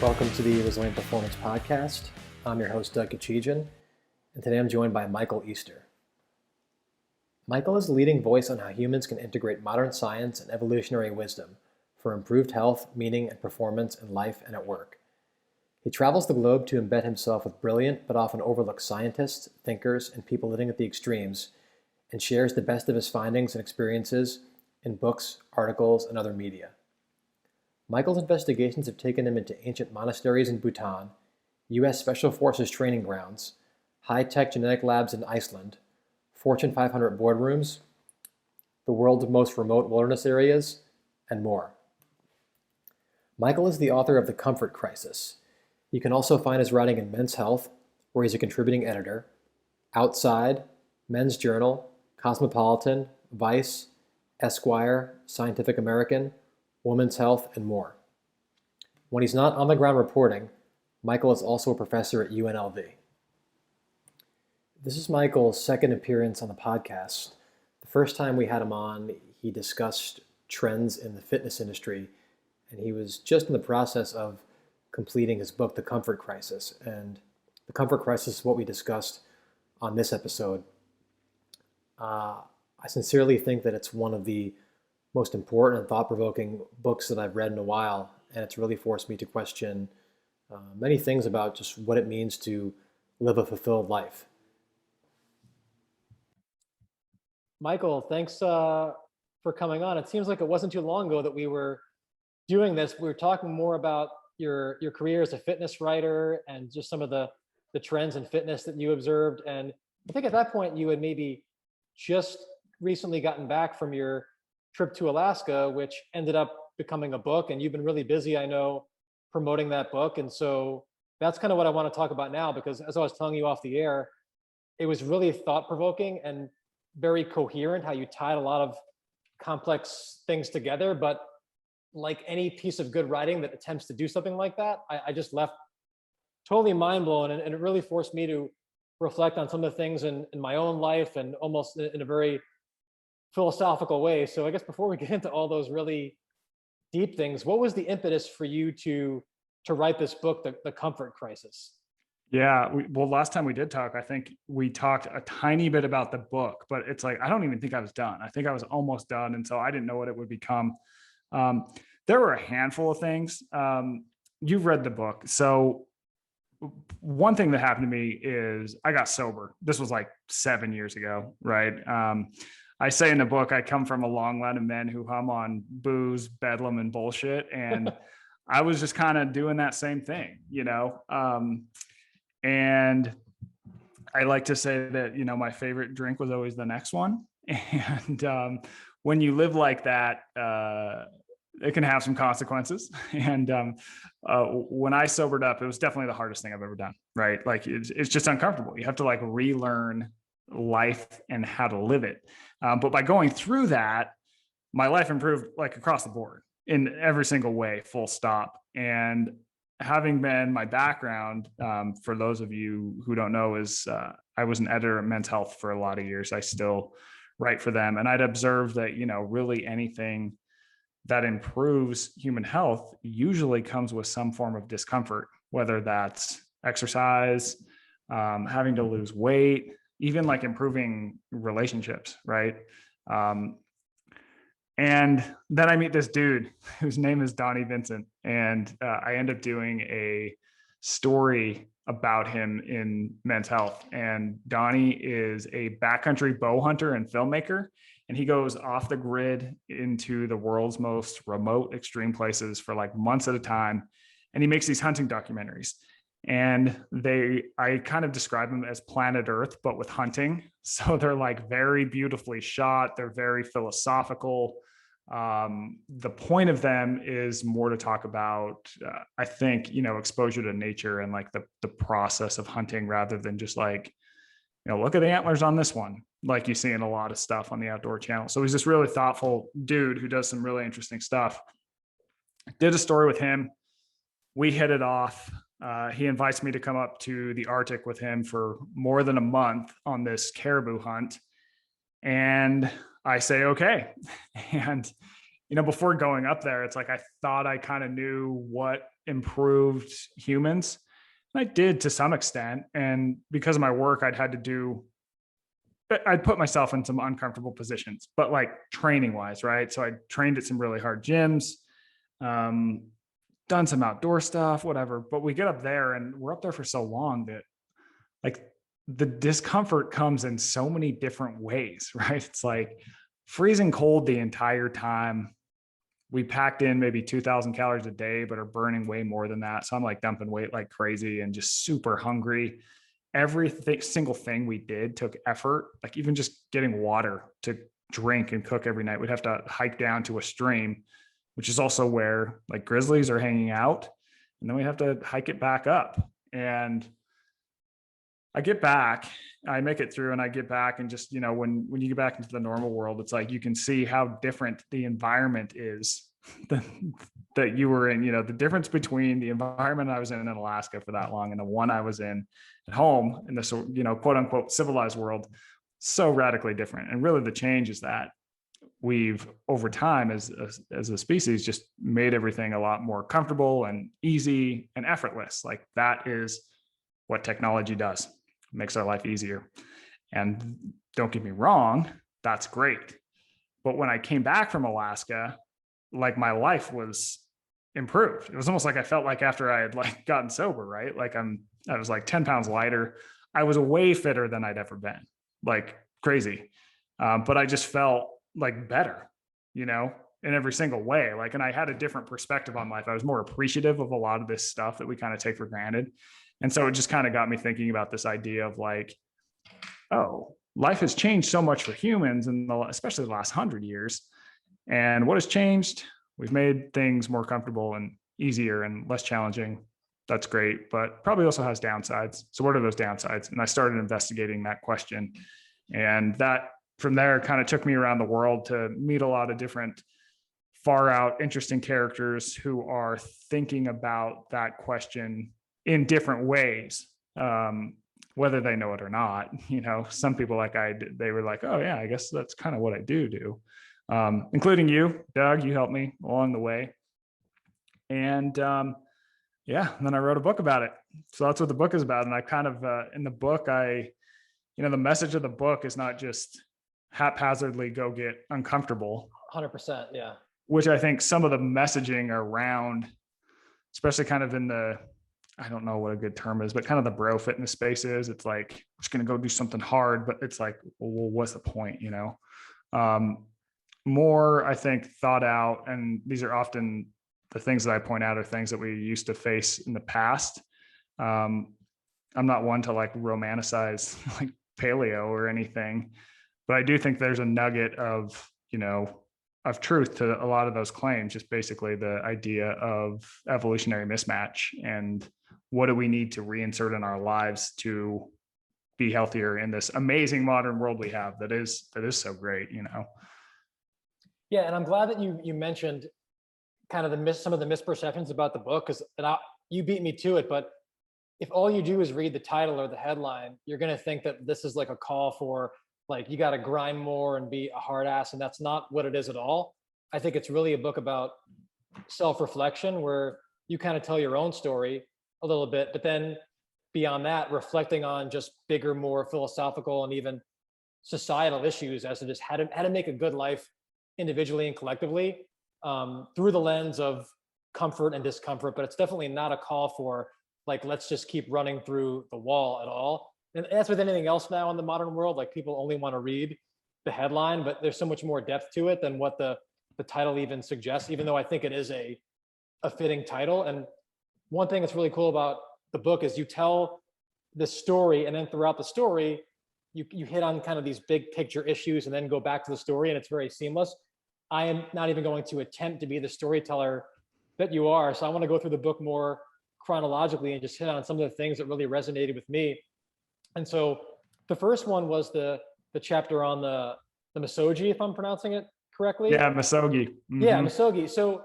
Welcome to the Resilient Performance Podcast. I'm your host, Doug Kachijan, and today I'm joined by Michael Easter. Michael is the leading voice on how humans can integrate modern science and evolutionary wisdom for improved health, meaning, and performance in life and at work. He travels the globe to embed himself with brilliant but often overlooked scientists, thinkers, and people living at the extremes, and shares the best of his findings and experiences in books, articles, and other media. Michael's investigations have taken him into ancient monasteries in Bhutan, U.S. Special Forces training grounds, high-tech genetic labs in Iceland, Fortune 500 boardrooms, the world's most remote wilderness areas, and more. Michael is the author of The Comfort Crisis. You can also find his writing in Men's Health, where he's a contributing editor, Outside, Men's Journal, Cosmopolitan, Vice, Esquire, Scientific American, Women's Health, and more. When he's not on the ground reporting, Michael is also a professor at UNLV. This is Michael's second appearance on the podcast. The first time we had him on, he discussed trends in the fitness industry, and he was just in the process of completing his book, The Comfort Crisis. And The Comfort Crisis is what we discussed on this episode. I sincerely think that it's one of the most important and thought-provoking books that I've read in a while, and it's really forced me to question many things about just what it means to live a fulfilled life. Michael, thanks for coming on. It seems like it wasn't too long ago that we were doing this. We were talking more about your career as a fitness writer and just some of the trends in fitness that you observed. And I think at that point you had maybe just recently gotten back from your trip to Alaska, which ended up becoming a book, and you've been really busy, I know, promoting that book. And so that's kind of what I want to talk about now, because as I was telling you off the air, it was really thought-provoking and very coherent how you tied a lot of complex things together. But like any piece of good writing that attempts to do something like that, I just left totally mind blown, and it really forced me to reflect on some of the things in my own life, and almost in a very philosophical way. So I guess before we get into all those really deep things, what was the impetus for you to write this book, The Comfort Crisis? Yeah, well, last time we did talk, I think we talked a tiny bit about the book, but it's like, I don't even think I was done. I think I was almost done. And so I didn't know what it would become. There were a handful of things. You've read the book. So one thing that happened to me is I got sober. This was like 7 years ago, right? I say in the book, I come from a long line of men who hum on booze, bedlam, and bullshit. And I was just kind of doing that same thing, and I like to say that, my favorite drink was always the next one. And when you live like that, it can have some consequences. And when I sobered up, it was definitely the hardest thing I've ever done, right? Like it's just uncomfortable. You have to like relearn life and how to live it. But by going through that, my life improved like across the board in every single way, full stop. And having been my background, for those of you who don't know, is I was an editor at Men's Health for a lot of years. I still write for them. And I'd observed that, really anything that improves human health usually comes with some form of discomfort, whether that's exercise, having to lose weight, even like improving relationships, right? And then I meet this dude whose name is Donnie Vincent, and I end up doing a story about him in Men's Health. And Donnie is a backcountry bow hunter and filmmaker, and he goes off the grid into the world's most remote, extreme places for like months at a time, and he makes these hunting documentaries. And I kind of describe them as Planet Earth, but with hunting. So they're like very beautifully shot. They're very philosophical. The point of them is more to talk about, I think, exposure to nature and like the process of hunting, rather than just like, look at the antlers on this one, like you see in a lot of stuff on the Outdoor Channel. So he's this really thoughtful dude who does some really interesting stuff. Did a story with him. We hit it off. He invites me to come up to the Arctic with him for more than a month on this caribou hunt. And I say, okay. And before going up there, it's like I thought I kind of knew what improved humans. And I did to some extent. And because of my work, I'd put myself in some uncomfortable positions, but like training wise, right? So I trained at some really hard gyms, done some outdoor stuff, whatever. But we get up there and we're up there for so long that like the discomfort comes in so many different ways, right? It's like freezing cold the entire time. We packed in maybe 2,000 calories a day, but are burning way more than that. So I'm like dumping weight like crazy and just super hungry. Single thing we did took effort, like even just getting water to drink and cook every night. We'd have to hike down to a stream, which is also where like grizzlies are hanging out. And then we have to hike it back up. And I get back, I make it through and I get back and just, when you get back into the normal world, it's like, you can see how different the environment is that you were in, the difference between the environment I was in Alaska for that long and the one I was in at home in this, quote unquote, civilized world, so radically different. And really the change is that we've over time as a species just made everything a lot more comfortable and easy and effortless. Like that is what technology does. It makes our life easier. And don't get me wrong, that's great. But when I came back from Alaska, like my life was improved. It was almost like I felt like after I had like gotten sober, right? Like I was like 10 pounds lighter. I was way fitter than I'd ever been, like crazy. But I just felt like better, in every single way. Like, and I had a different perspective on life. I was more appreciative of a lot of this stuff that we kind of take for granted. And so it just kind of got me thinking about this idea of like, oh, life has changed so much for humans, and especially the last 100 years. And what has changed? We've made things more comfortable and easier and less challenging. That's great, but probably also has downsides. So what are those downsides? And I started investigating that question. And that from there kind of took me around the world to meet a lot of different far out, interesting characters who are thinking about that question in different ways, whether they know it or not. Some people like they were like, oh yeah, I guess that's kind of what I do. Including you, Doug, you helped me along the way. And and then I wrote a book about it. So that's what the book is about. And I kind of, in the book, the message of the book is not just haphazardly go get uncomfortable. 100%. Yeah. Which I think some of the messaging around, especially kind of in the, I don't know what a good term is, but kind of the bro fitness space is, it's like, we're just going to go do something hard, but it's like, well, what's the point? More, I think, thought out. And these are often the things that I point out are things that we used to face in the past. I'm not one to like romanticize like paleo or anything, but I do think there's a nugget of, of truth to a lot of those claims, just basically the idea of evolutionary mismatch and what do we need to reinsert in our lives to be healthier in this amazing modern world we have that is so great, Yeah, and I'm glad that you mentioned kind of some of the misperceptions about the book, because you beat me to it. But if all you do is read the title or the headline, you're going to think that this is like a call for like you got to grind more and be a hard ass, and that's not what it is at all. I think it's really a book about self-reflection where you kind of tell your own story a little bit, but then beyond that, reflecting on just bigger, more philosophical and even societal issues as to just how to make a good life individually and collectively, through the lens of comfort and discomfort. But it's definitely not a call for like, let's just keep running through the wall at all. And that's with anything else now in the modern world. Like people only want to read the headline, but there's so much more depth to it than what the title even suggests, even though I think it is a fitting title. And one thing that's really cool about the book is you tell the story, and then throughout the story, you hit on kind of these big picture issues and then go back to the story, and it's very seamless. I am not even going to attempt to be the storyteller that you are. So I want to go through the book more chronologically and just hit on some of the things that really resonated with me. And so the first one was the chapter on the Misogi, if I'm pronouncing it correctly. Yeah, Misogi. Mm-hmm. Yeah, Misogi. So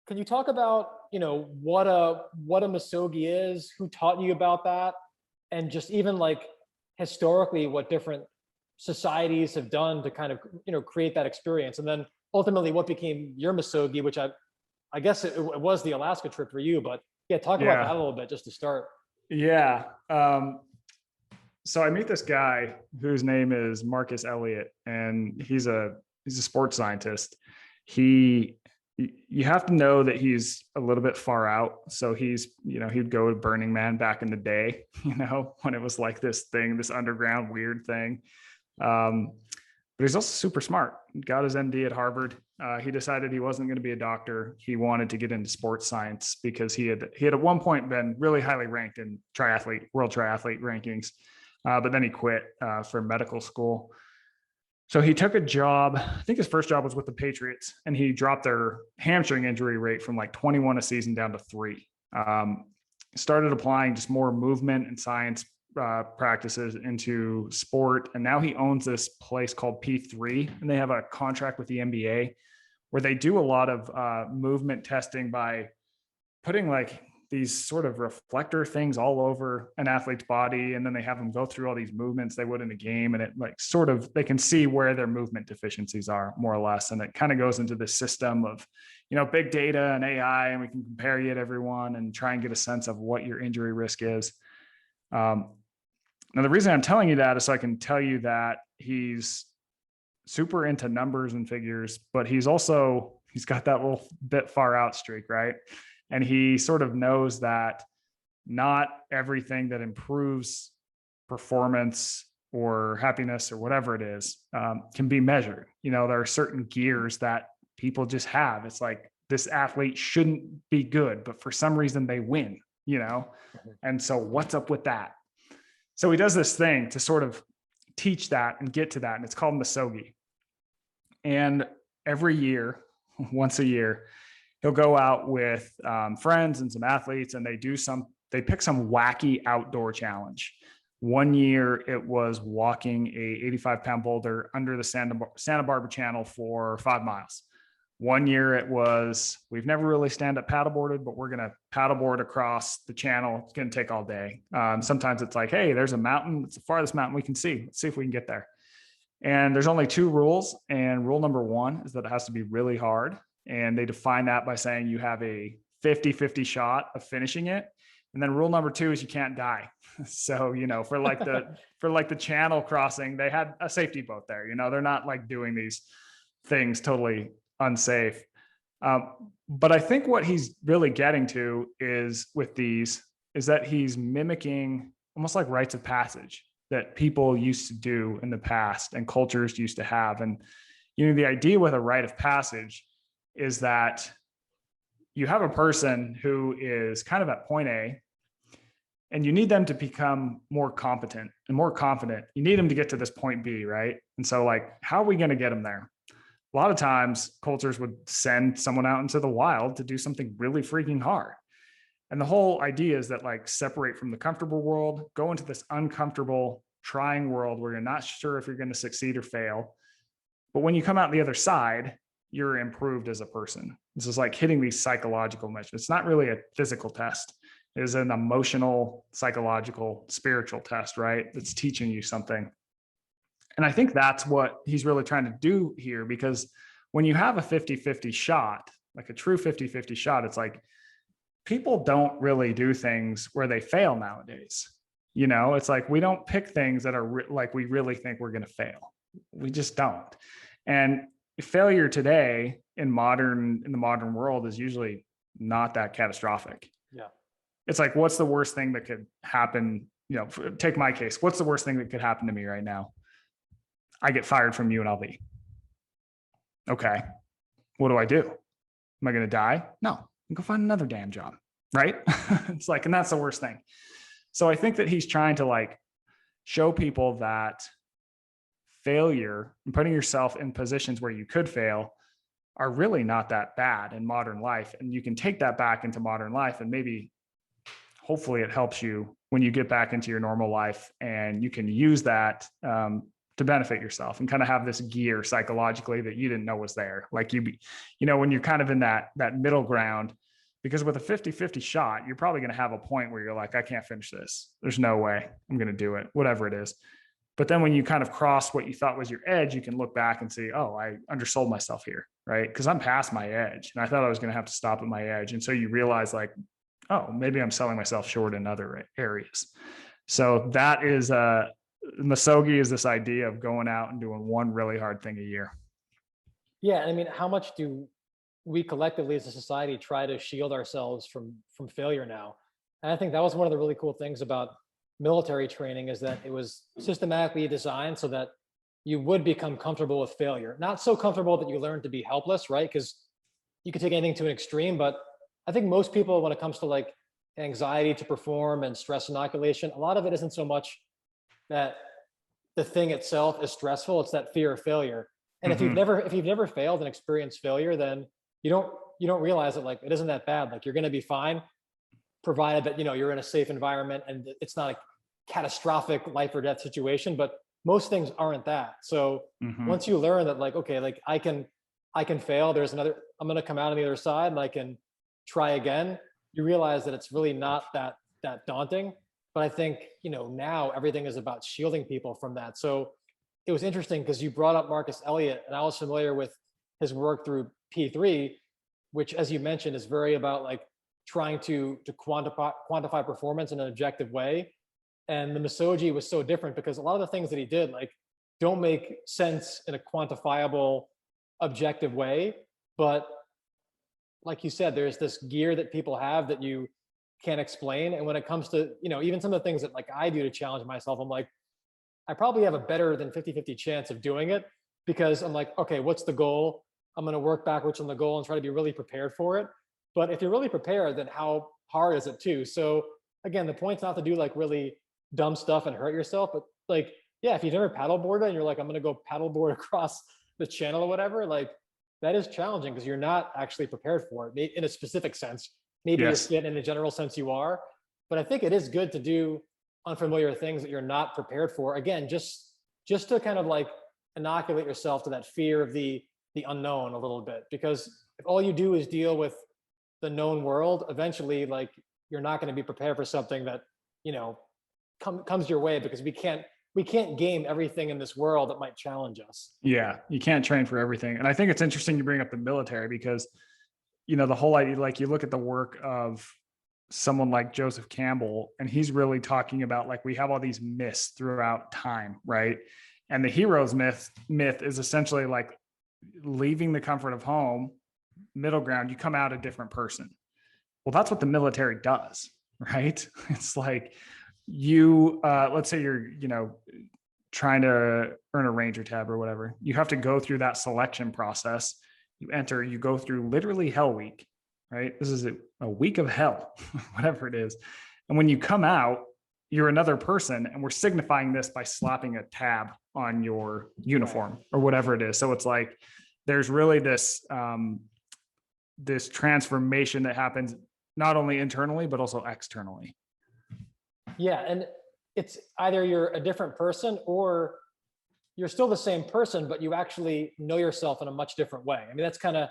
can you talk about, what a Misogi is, who taught you about that, and just even like historically what different societies have done to kind of, create that experience. And then ultimately what became your Muskogee, which I guess it was the Alaska trip for you, but yeah, talk about Yeah. that a little bit just to start. Yeah. So I meet this guy whose name is Marcus Elliott, and he's a sports scientist. You have to know that he's a little bit far out. So he'd go to Burning Man back in the day, when it was like this thing, this underground weird thing. But he's also super smart. Got his MD at Harvard. He decided he wasn't going to be a doctor. He wanted to get into sports science because he had at one point been really highly ranked in world triathlete rankings. But then he quit for medical school. So he took a job. I think his first job was with the Patriots, and he dropped their hamstring injury rate from like 21 a season down to 3. Started applying just more movement and science practices into sport. And now he owns this place called P3, and they have a contract with the NBA where they do a lot of movement testing by putting like these sort of reflector things all over an athlete's body. And then they have them go through all these movements they would in a game. And it like sort of, they can see where their movement deficiencies are more or less. And it kind of goes into this system of, big data and AI, and we can compare you to everyone and try and get a sense of what your injury risk is. Now, the reason I'm telling you that is so I can tell you that he's super into numbers and figures, but he's got that little bit far out streak, right? And he sort of knows that not everything that improves performance or happiness or whatever it is can be measured. There are certain gears that people just have. It's like this athlete shouldn't be good, but for some reason they win, And so what's up with that? So he does this thing to sort of teach that and get to that. And it's called Muskogee. And every year, once a year, he'll go out with friends and some athletes, and they pick some wacky outdoor challenge. One year it was walking a 85-pound boulder under the Santa Barbara Channel for 5 miles. One year it was, we've never really stand-up paddleboarded, but we're going to paddleboard across the channel. It's going to take all day. Sometimes it's like, hey, there's a mountain. It's the farthest mountain we can see. Let's see if we can get there. And there's only 2 rules. And rule number 1 is that it has to be really hard. And they define that by saying you have a 50-50 shot of finishing it. And then rule number 2 is you can't die. So, for like the channel crossing, they had a safety boat there. They're not like doing these things totally unsafe. But I think what he's really getting to is that he's mimicking almost like rites of passage that people used to do in the past and cultures used to have. And, the idea with a rite of passage is that you have a person who is kind of at point A, and you need them to become more competent and more confident. You need them to get to this point B, right? And so like, how are we going to get them there? A lot of times cultures would send someone out into the wild to do something really freaking hard. And the whole idea is that like separate from the comfortable world, go into this uncomfortable trying world where you're not sure if you're going to succeed or fail. But when you come out the other side, you're improved as a person. This is like hitting these psychological measures. It's not really a physical test. It is an emotional, psychological, spiritual test, right? That's teaching you something. And I think that's what he's really trying to do here, because when you have a 50-50 shot, like a true 50-50 shot, it's like people don't really do things where they fail nowadays. It's like we don't pick things that are like we really think we're going to fail. We just don't. And failure today in the modern world is usually not that catastrophic. Yeah. It's like, what's the worst thing that could happen? Take my case. What's the worst thing that could happen to me right now? I get fired from UNLV. Okay. What do I do? Am I going to die? No, go find another damn job. Right. It's like, and that's the worst thing. So I think that he's trying to like show people that failure and putting yourself in positions where you could fail are really not that bad in modern life. And you can take that back into modern life, and maybe hopefully it helps you when you get back into your normal life, and you can use that to benefit yourself and kind of have this gear psychologically that you didn't know was there. Like when you're kind of in that middle ground, because with a 50-50 shot, you're probably going to have a point where you're like, I can't finish this. There's no way I'm going to do it, whatever it is. But then when you kind of cross what you thought was your edge, you can look back and say, oh, I undersold myself here, right? Because I'm past my edge and I thought I was going to have to stop at my edge. And so you realize like, oh, maybe I'm selling myself short in other areas. So that is Misogi is this idea of going out and doing one really hard thing a year. Yeah, I mean, how much do we collectively as a society try to shield ourselves from failure now? And I think that was one of the really cool things about military training, is that it was systematically designed so that you would become comfortable with failure. Not so comfortable that you learn to be helpless, right? Because you could take anything to an extreme, but I think most people, when it comes to like anxiety to perform and stress inoculation, a lot of it isn't so much that the thing itself is stressful, it's that fear of failure. And if you've never failed and experienced failure, then you don't realize that like it isn't that bad. Like you're going to be fine, provided that you're in a safe environment and it's not a catastrophic life or death situation. But most things aren't that. So once you learn that, like, okay, like I can fail, I'm going to come out on the other side and I can try again, you realize that it's really not that daunting. But I think now everything is about shielding people from that. So it was interesting because you brought up Marcus Elliott, and I was familiar with his work through P3, which, as you mentioned, is very about like trying to quantify performance in an objective way. And the Misogi was so different because a lot of the things that he did like don't make sense in a quantifiable, objective way. But like you said, there's this gear that people have that you can't explain. And when it comes to, even some of the things that like I do to challenge myself, I'm like, I probably have a better than 50-50 chance of doing it, because I'm like, okay, what's the goal? I'm going to work backwards from the goal and try to be really prepared for it. But if you're really prepared, then how hard is it too? So again, the point's not to do like really dumb stuff and hurt yourself, but like, yeah, if you've never paddleboarded and you're like, I'm going to go paddleboard across the channel or whatever, like that is challenging because you're not actually prepared for it in a specific sense. Maybe you're fit in a general sense you are, but I think it is good to do unfamiliar things that you're not prepared for. Again, just to kind of like inoculate yourself to that fear of the unknown a little bit, because if all you do is deal with the known world, eventually like you're not going to be prepared for something that comes your way, because we can't game everything in this world that might challenge us. Yeah, you can't train for everything. And I think it's interesting you bring up the military because the whole idea, like you look at the work of someone like Joseph Campbell, and he's really talking about like we have all these myths throughout time, right? And the hero's myth is essentially like leaving the comfort of home, middle ground, you come out a different person. Well, that's what the military does, right? It's like you, let's say you're, trying to earn a Ranger tab or whatever. You have to go through that selection process. You go through literally hell week, right? This is a week of hell, whatever it is. And when you come out, you're another person, and we're signifying this by slapping a tab on your uniform or whatever it is. So it's like, there's really this, this transformation that happens not only internally, but also externally. Yeah. And it's either you're a different person or you're still the same person, but you actually know yourself in a much different way. I mean, that's kind of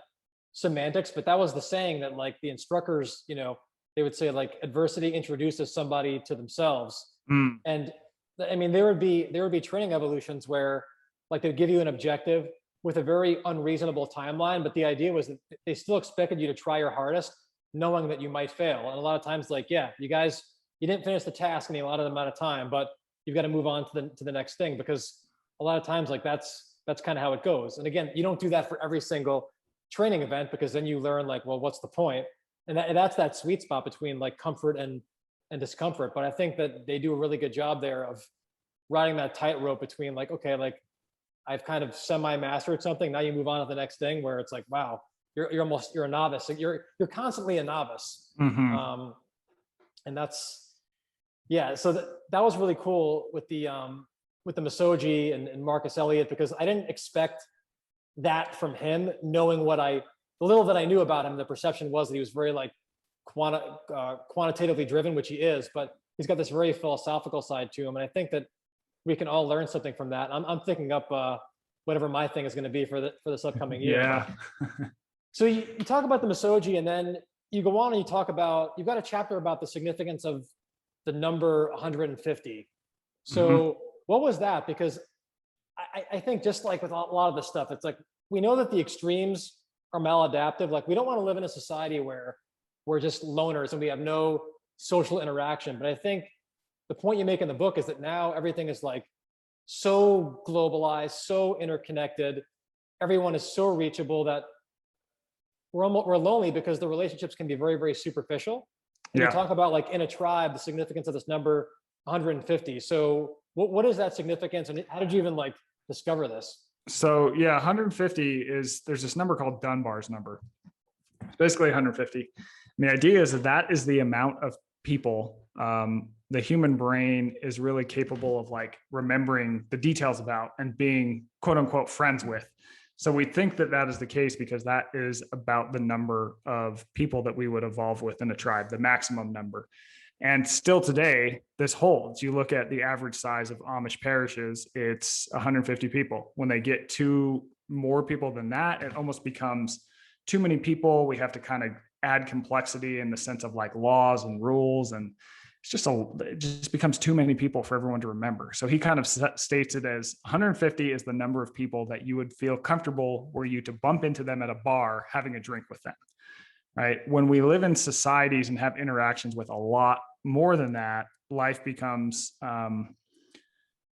semantics, but that was the saying that like the instructors, they would say like adversity introduces somebody to themselves. And I mean, there would be training evolutions where like they'd give you an objective with a very unreasonable timeline, but the idea was that they still expected you to try your hardest, knowing that you might fail. And a lot of times, like, yeah, you didn't finish the task in a lot of amount of time, but you've got to move on to the next thing, because a lot of times like that's kind of how it goes. And again, you don't do that for every single training event, because then you learn like, well, what's the point? And that's that sweet spot between like comfort and discomfort. But I think that they do a really good job there of riding that tightrope between like, okay, like I've kind of semi-mastered something. Now you move on to the next thing where it's like, wow, you're a novice. Like you're constantly a novice. And that's, yeah. So that was really cool with the Misogi and Marcus Elliott, because I didn't expect that from him, knowing the little that I knew about him. The perception was that he was very like quantitatively driven, which he is, but he's got this very philosophical side to him. And I think that we can all learn something from that. I'm thinking up whatever my thing is going to be for this upcoming year. Yeah. So you talk about the Misogi, and then you go on and you talk about, you've got a chapter about the significance of the number 150. So what was that? Because I think just like with a lot of this stuff, it's like we know that the extremes are maladaptive. Like we don't want to live in a society where we're just loners and we have no social interaction. But I think the point you make in the book is that now everything is like so globalized, so interconnected. Everyone is so reachable that we're lonely because the relationships can be very, very superficial. And you Yeah. talk about like in a tribe, the significance of this number 150. So what is that significance, and how did you even like discover this? So yeah, 150 is, there's this number called Dunbar's number. It's basically 150. And the idea is that that is the amount of people the human brain is really capable of like remembering the details about and being quote unquote friends with. So we think that that is the case because that is about the number of people that we would evolve with in a tribe, the maximum number. And still today, this holds. You look at the average size of Amish parishes, it's 150 people. When they get to more people than that, it almost becomes too many people. We have to kind of add complexity in the sense of like laws and rules. And it just becomes too many people for everyone to remember. So he kind of states it as 150 is the number of people that you would feel comfortable were you to bump into them at a bar having a drink with them. Right? When we live in societies and have interactions with a lot more than that, life becomes a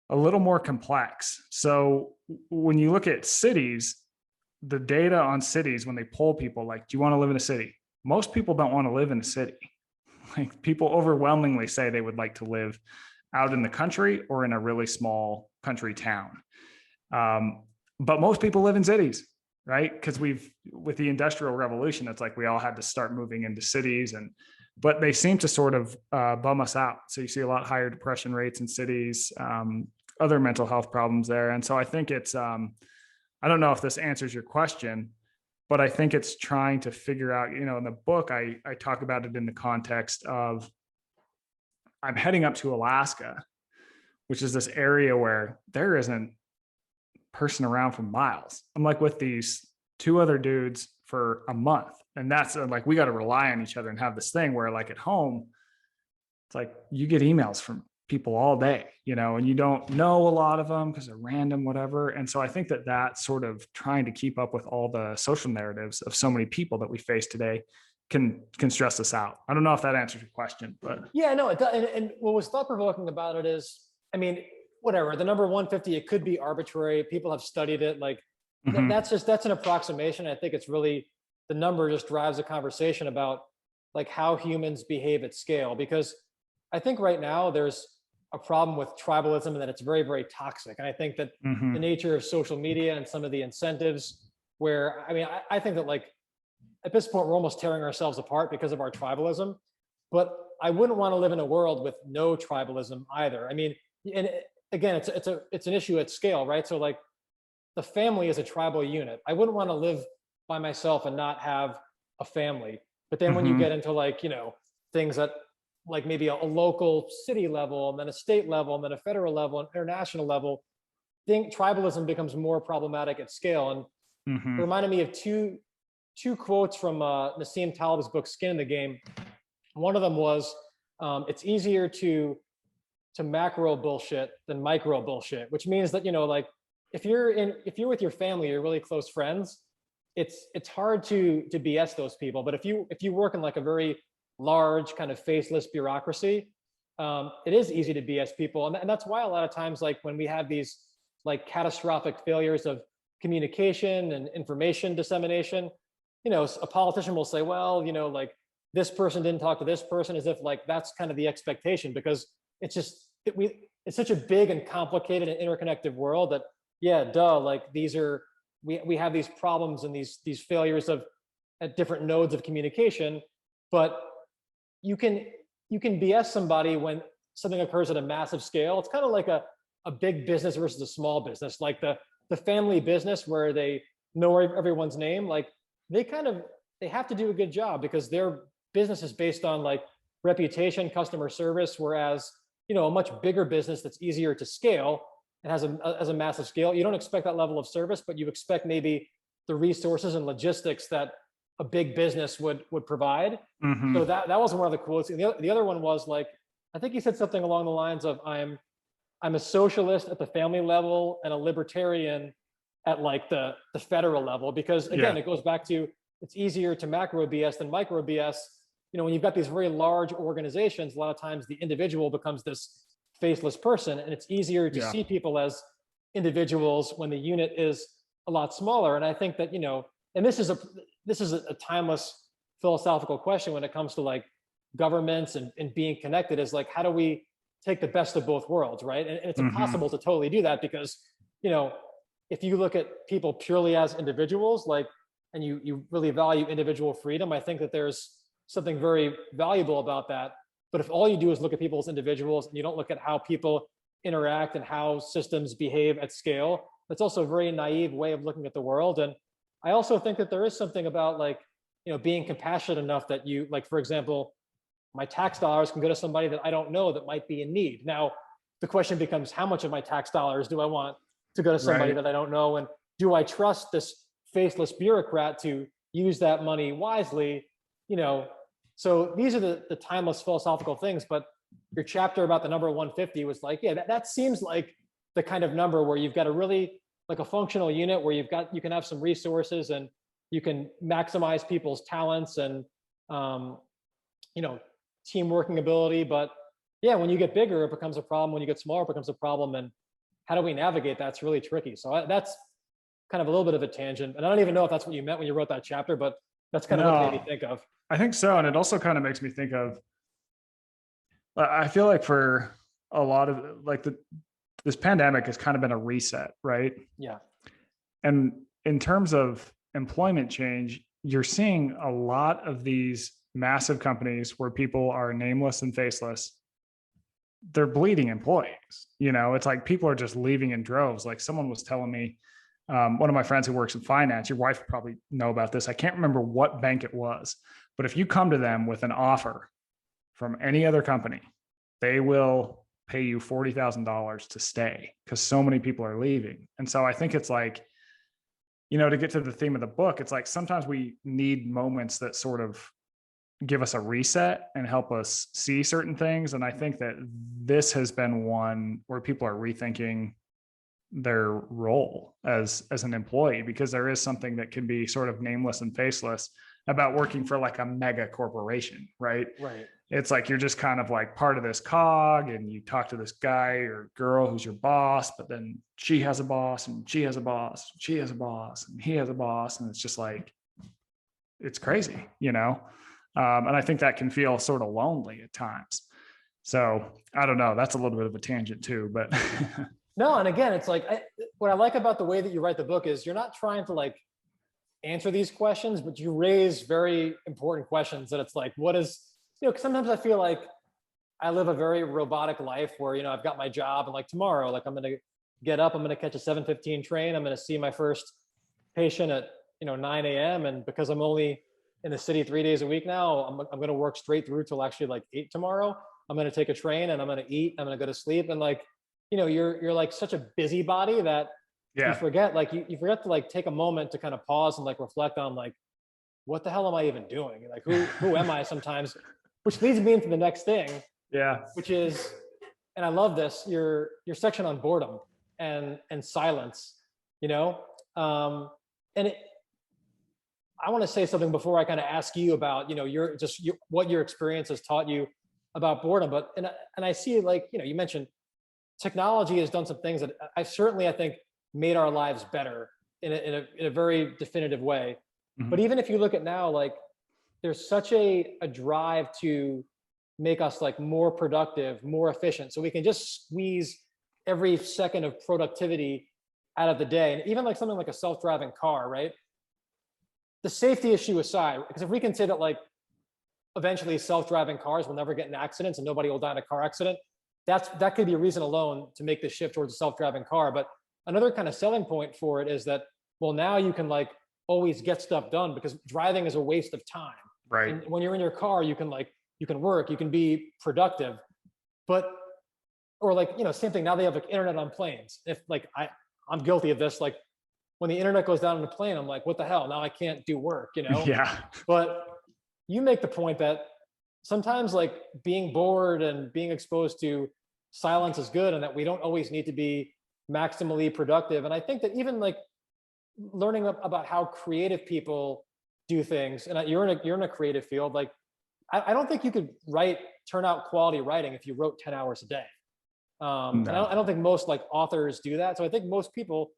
little more complex. So when you look at cities, the data on cities, when they poll people, like, do you want to live in a city? Most people don't want to live in a city. Like people overwhelmingly say they would like to live out in the country or in a really small country town. But most people live in cities, right? Because with the Industrial Revolution, it's like we all had to start moving into cities, but they seem to sort of bum us out. So you see a lot higher depression rates in cities, other mental health problems there. And so I think it's, I don't know if this answers your question, but I think it's trying to figure out, in the book, I talk about it in the context of I'm heading up to Alaska, which is this area where there isn't person around for miles. I'm like with these two other dudes for a month. And that's like, we got to rely on each other and have this thing where like at home, it's like you get emails from people all day, and you don't know a lot of them because they're random, whatever. And so I think that sort of trying to keep up with all the social narratives of so many people that we face today can stress us out. I don't know if that answers your question, but yeah, no, it does. And what was thought provoking about it is, I mean, whatever, the number 150, it could be arbitrary. People have studied it. Like that's an approximation. I think it's really, the number just drives a conversation about like how humans behave at scale, because I think right now there's a problem with tribalism and that it's very, very toxic. And I think that the nature of social media and some of the incentives where, I mean, I think that like at this point, we're almost tearing ourselves apart because of our tribalism, but I wouldn't want to live in a world with no tribalism either. I mean, and again, it's an issue at scale, right? So like the family is a tribal unit. I wouldn't want to live by myself and not have a family. But then when you get into like, things that like maybe a local city level and then a state level and then a federal level and international level, tribalism becomes more problematic at scale. And it reminded me of two quotes from Nassim Taleb's book, Skin in the Game. One of them was, it's easier to macro bullshit than micro bullshit, which means that, like if you're with your family, you're really close friends, it's hard to BS those people. But if you work in like a very large kind of faceless bureaucracy, it is easy to BS people. And that's why a lot of times, like when we have these like catastrophic failures of communication and information dissemination, a politician will say, well, like this person didn't talk to this person, as if like that's kind of the expectation, because it's just, it's such a big and complicated and interconnected world that, yeah, duh, like we have these problems and these failures at different nodes of communication, but you can BS somebody when something occurs at a massive scale. It's kind of like a big business versus a small business, like the family business where they know everyone's name. Like they have to do a good job because their business is based on like reputation, customer service, whereas a much bigger business that's easier to scale and has a massive scale, you don't expect that level of service, but you expect maybe the resources and logistics that a big business would provide. So that was one of the quotes. And the other one was like, I think he said something along the lines of, I'm I'm a socialist at the family level and a libertarian at like the federal level, because again, Yeah. it goes back to, it's easier to macro BS than micro BS. When you've got these very large organizations, a lot of times the individual becomes this faceless person, and it's easier to Yeah. see people as individuals when the unit is a lot smaller. And I think that, and this is a timeless philosophical question when it comes to like governments and being connected, is like, how do we take the best of both worlds, right? And it's impossible to totally do that, because, if you look at people purely as individuals, like, and you really value individual freedom, I think that there's something very valuable about that. But if all you do is look at people as individuals and you don't look at how people interact and how systems behave at scale, that's also a very naive way of looking at the world. And I also think that there is something about like, being compassionate enough that you, like, for example, my tax dollars can go to somebody that I don't know that might be in need. Now, the question becomes, how much of my tax dollars do I want to go to somebody that I don't know? And do I trust this faceless bureaucrat to use that money wisely? So these are the timeless philosophical things. But your chapter about the number 150 was like, yeah, that seems like the kind of number where you've got a really like a functional unit where you can have some resources and you can maximize people's talents and team working ability. But yeah, when you get bigger, it becomes a problem. When you get smaller, it becomes a problem. And how do we navigate that? It's really tricky. So that's kind of a little bit of a tangent. And I don't even know if that's what you meant when you wrote that chapter, but that's kind of what it made me think of. I think so. And it also kind of makes me think of, I feel like for a lot of like this pandemic has kind of been a reset, right? Yeah. And in terms of employment change, you're seeing a lot of these massive companies where people are nameless and faceless. They're bleeding employees. It's like people are just leaving in droves. Like someone was telling me, one of my friends who works in finance, your wife would probably know about this. I can't remember what bank it was, but if you come to them with an offer from any other company, they will pay you $40,000 to stay because so many people are leaving. And so I think it's like, to get to the theme of the book, it's like sometimes we need moments that sort of give us a reset and help us see certain things. And I think that this has been one where people are rethinking their role as an employee, because there is something that can be sort of nameless and faceless about working for like a mega corporation, right? Right. It's like you're just kind of like part of this cog, and you talk to this guy or girl who's your boss, but then she has a boss and she has a boss, she has a boss and he has a boss. And it's just like, it's crazy, and I think that can feel sort of lonely at times. So I don't know, that's a little bit of a tangent too, but No, and again, it's like what I like about the way that you write the book is you're not trying to like answer these questions, but you raise very important questions that it's like, what is, 'cause sometimes I feel like I live a very robotic life where, I've got my job and like tomorrow, like I'm going to get up, I'm going to catch a 7:15 train. I'm going to see my first patient at, 9 a.m. And because I'm only in the city 3 days a week now, I'm going to work straight through till actually like 8 tomorrow. I'm going to take a train and I'm going to eat, I'm going to go to sleep. And like, you're like such a busybody that you forget, like you forget to like take a moment to kind of pause and like reflect on like, what the hell am I even doing? Like, who am I sometimes? Which leads me into the next thing. Yeah. Which is, and I love this, your section on boredom and silence, and I want to say something before I kind of ask you about, what your experience has taught you about boredom. But, and I see like, you mentioned technology has done some things that I think made our lives better in a very definitive way. But even if you look at now, like there's such a drive to make us like more productive, more efficient. So we can just squeeze every second of productivity out of the day. And even like something like a self-driving car, right? The safety issue aside, because if we can say that like eventually self-driving cars will never get in accidents and nobody will die in a car accident, that could be a reason alone to make the shift towards a self-driving car. But another kind of selling point for it is that, well, now you can like always get stuff done because driving is a waste of time. Right. And when you're in your car, you can work, you can be productive. But, or like, same thing, now they have like internet on planes. If like, I'm guilty of this, like when the internet goes down on the plane, I'm like, what the hell? Now I can't do work, Yeah. But you make the point that sometimes like being bored and being exposed to silence is good and that we don't always need to be maximally productive. And I think that even like learning about how creative people do things, and you're in a creative field, like I don't think you could turn out quality writing if you wrote 10 hours a day. And No. I don't think most like authors do that. So I think most people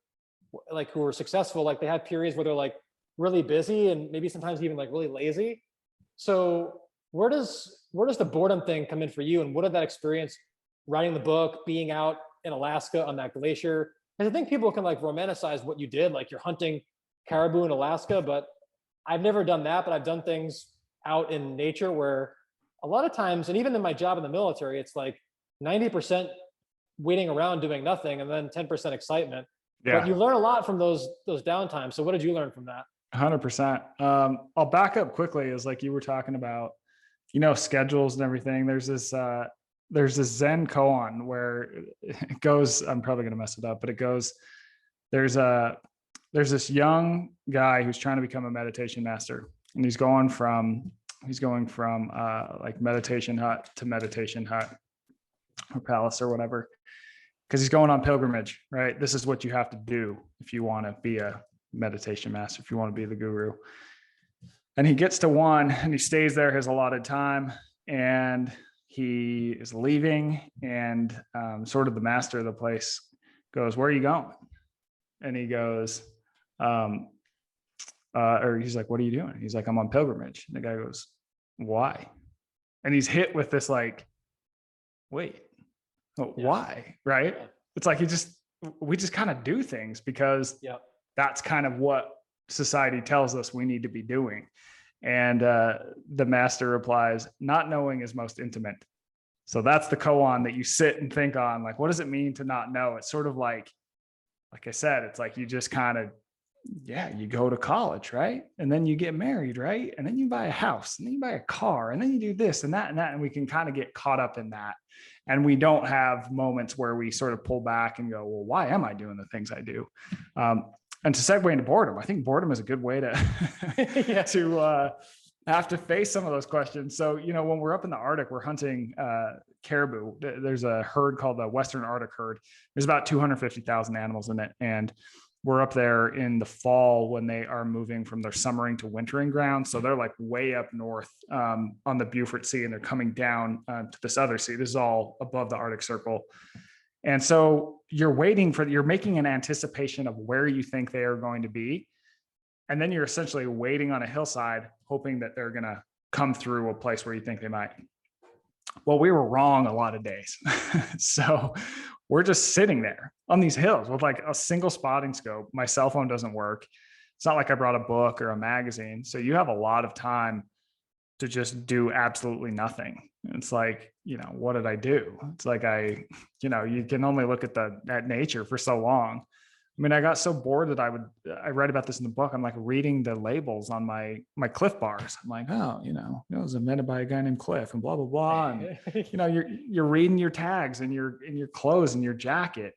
like who are successful, like they have periods where they're like really busy and maybe sometimes even like really lazy. So where does the boredom thing come in for you? And what did that experience writing the book, being out in Alaska on that glacier? Because I think people can like romanticize what you did, like you're hunting caribou in Alaska, but I've never done that, but I've done things out in nature where a lot of times, and even in my job in the military, it's like 90% waiting around doing nothing and then 10% excitement. But you Yeah, learn a lot from those downtimes. So what did you learn from that? 100%. I'll back up quickly as like you were talking about, schedules and everything. There's this Zen koan where it goes, I'm probably going to mess it up, but it goes, there's a, there's this young guy who's trying to become a meditation master, and he's going from like meditation hut to meditation hut or palace or whatever, because he's going on pilgrimage, right? This is what you have to do if you want to be a meditation master, if you want to be the guru. And he gets to one and he stays there his allotted time, and he is leaving, and sort of the master of the place goes, "Where are you going?" And he goes, or he's like, "What are you doing?" He's like, "I'm on pilgrimage." And the guy goes, "Why?" And he's hit with this like, wait, Yeah. why? Right? Yeah. It's like we just kind of do things because Yeah. that's kind of what society tells us we need to be doing. And the master replies, "Not knowing is most intimate." So that's the koan that you sit and think on. Like, what does it mean to not know? It's sort of like I said, it's like you just kind of, yeah, you go to college, right? And then you get married, right? And then you buy a house, and then you buy a car, and then you do this and that and that. And we can kind of get caught up in that. And we don't have moments where we sort of pull back and go, well, why am I doing the things I do? And to segue into boredom, I think boredom is a good way to Yeah. to have to face some of those questions. So, when we're up in the Arctic, we're hunting caribou. There's a herd called the Western Arctic herd. There's about 250,000 animals in it. And we're up there in the fall when they are moving from their summering to wintering ground. So they're like way up north on the Beaufort Sea, and they're coming down to this other sea. This is all above the Arctic Circle. And so you're making an anticipation of where you think they are going to be. And then you're essentially waiting on a hillside, hoping that they're going to come through a place where you think they might. Well, we were wrong a lot of days. So we're just sitting there on these hills with like a single spotting scope. My cell phone doesn't work. It's not like I brought a book or a magazine. So you have a lot of time to just do absolutely nothing. It's like, what did I do? It's like you can only look at nature for so long. I mean, I got so bored that I write about this in the book. I'm like reading the labels on my Cliff bars. I'm like, oh, it was invented by a guy named Cliff and blah, blah, blah. And, you're reading your tags and your clothes and your jacket.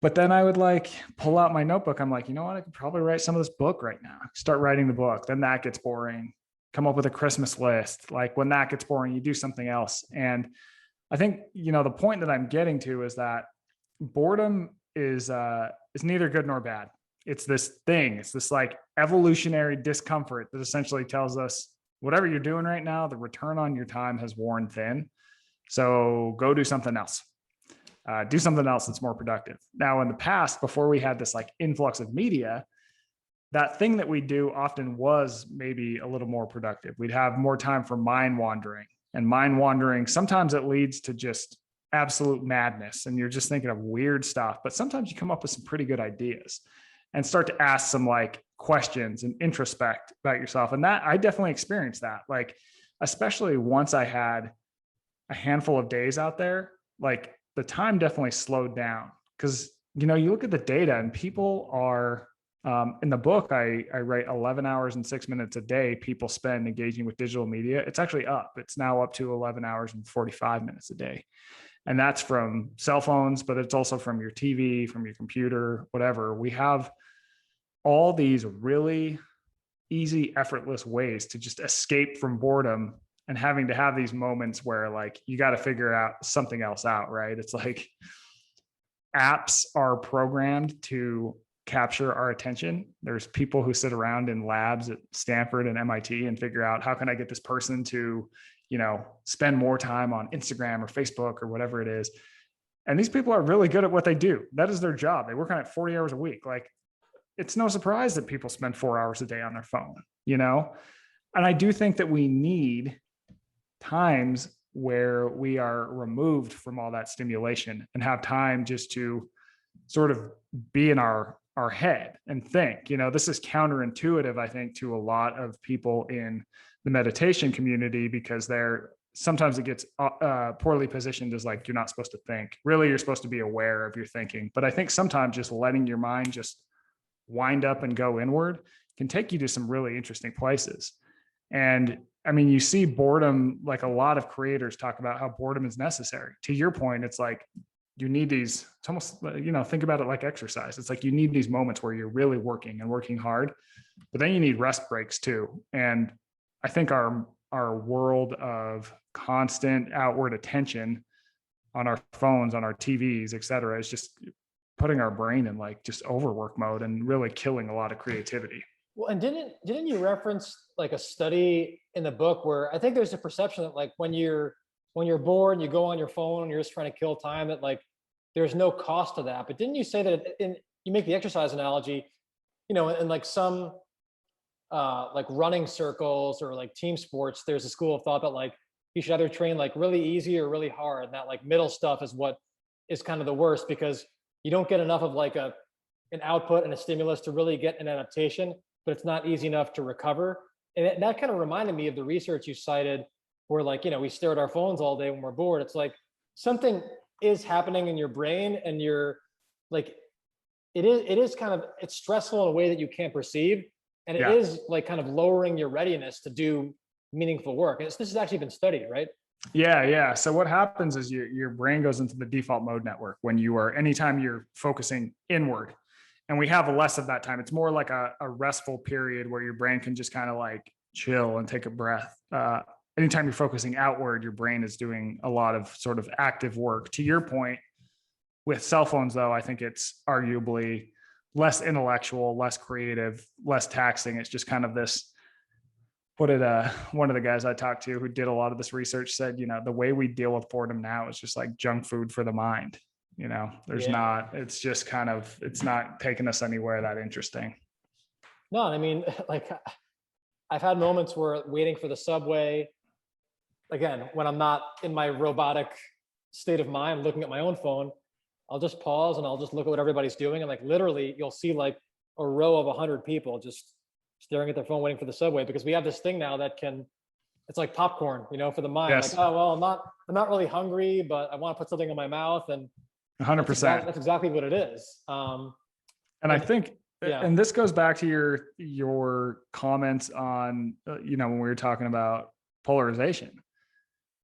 But then I would like pull out my notebook. I'm like, you know what? I could probably write some of this book right now. Start writing the book. Then that gets boring. Come up with a Christmas list. Like when that gets boring, you do something else. And I think, the point that I'm getting to is that boredom is neither good nor bad. It's this thing. It's this like evolutionary discomfort that essentially tells us whatever you're doing right now, the return on your time has worn thin. So go do something else. Do something else that's more productive. Now, in the past, before we had this like influx of media, that thing that we do often was maybe a little more productive. We'd have more time for mind wandering, and mind wandering, sometimes it leads to just absolute madness and you're just thinking of weird stuff, but sometimes you come up with some pretty good ideas and start to ask some like questions and introspect about yourself. And that I definitely experienced that, like, especially once I had a handful of days out there, like the time definitely slowed down because, you look at the data and people are, in the book, I write 11 hours and 6 minutes a day people spend engaging with digital media. It's actually up. It's now up to 11 hours and 45 minutes a day. And that's from cell phones, but it's also from your TV, from your computer, whatever. We have all these really easy, effortless ways to just escape from boredom and having to have these moments where like you got to figure out something else out, right? It's like apps are programmed to capture our attention. There's people who sit around in labs at Stanford and MIT and figure out how can I get this person to, spend more time on Instagram or Facebook or whatever it is. And these people are really good at what they do. That is their job. They work on it 40 hours a week. Like, it's no surprise that people spend 4 hours a day on their phone, And I do think that we need times where we are removed from all that stimulation and have time just to sort of be in our head and think. This is counterintuitive, I think, to a lot of people in the meditation community, because sometimes it gets poorly positioned as like, you're not supposed to think. Really, you're supposed to be aware of your thinking. But I think sometimes just letting your mind just wind up and go inward can take you to some really interesting places. And I mean, you see boredom, like a lot of creators talk about how boredom is necessary. To your point, it's like you need these, it's almost, think about it like exercise. It's like you need these moments where you're really working and working hard, but then you need rest breaks too. And I think our world of constant outward attention on our phones, on our TVs, et cetera, is just putting our brain in like just overwork mode and really killing a lot of creativity. Well, and didn't you reference like a study in the book where I think there's a perception that like when you're bored and you go on your phone and you're just trying to kill time, that like there's no cost to that. But didn't you say that you make the exercise analogy, in like some like running circles or like team sports, there's a school of thought that like you should either train like really easy or really hard. And that like middle stuff is what is kind of the worst, because you don't get enough of like an output and a stimulus to really get an adaptation, but it's not easy enough to recover. And that kind of reminded me of the research you cited where like, we stare at our phones all day when we're bored. It's like something is happening in your brain and you're like, it is kind of, it's stressful in a way that you can't perceive. And it is like kind of lowering your readiness to do meaningful work. And this has actually been studied, right? Yeah. So what happens is your brain goes into the default mode network anytime you're focusing inward. And we have less of that time. It's more like a restful period where your brain can just kind of like chill and take a breath. Anytime you're focusing outward, your brain is doing a lot of sort of active work. To your point, with cell phones, though, I think it's arguably less intellectual, less creative, less taxing. It's just kind of this, one of the guys I talked to who did a lot of this research said, the way we deal with boredom now is just like junk food for the mind. It's just kind of, it's not taking us anywhere that interesting. No, I mean, like I've had moments where waiting for the subway, again, when I'm not in my robotic state of mind, looking at my own phone, I'll just pause and I'll just look at what everybody's doing. And like, literally you'll see like a row of 100 people just staring at their phone, waiting for the subway, because we have this thing now that it's like popcorn, for the mind. Yes. Like, oh, well, I'm not really hungry, but I want to put something in my mouth. And 100%. That's exactly what it is. And I think, and this goes back to your comments on, when we were talking about polarization.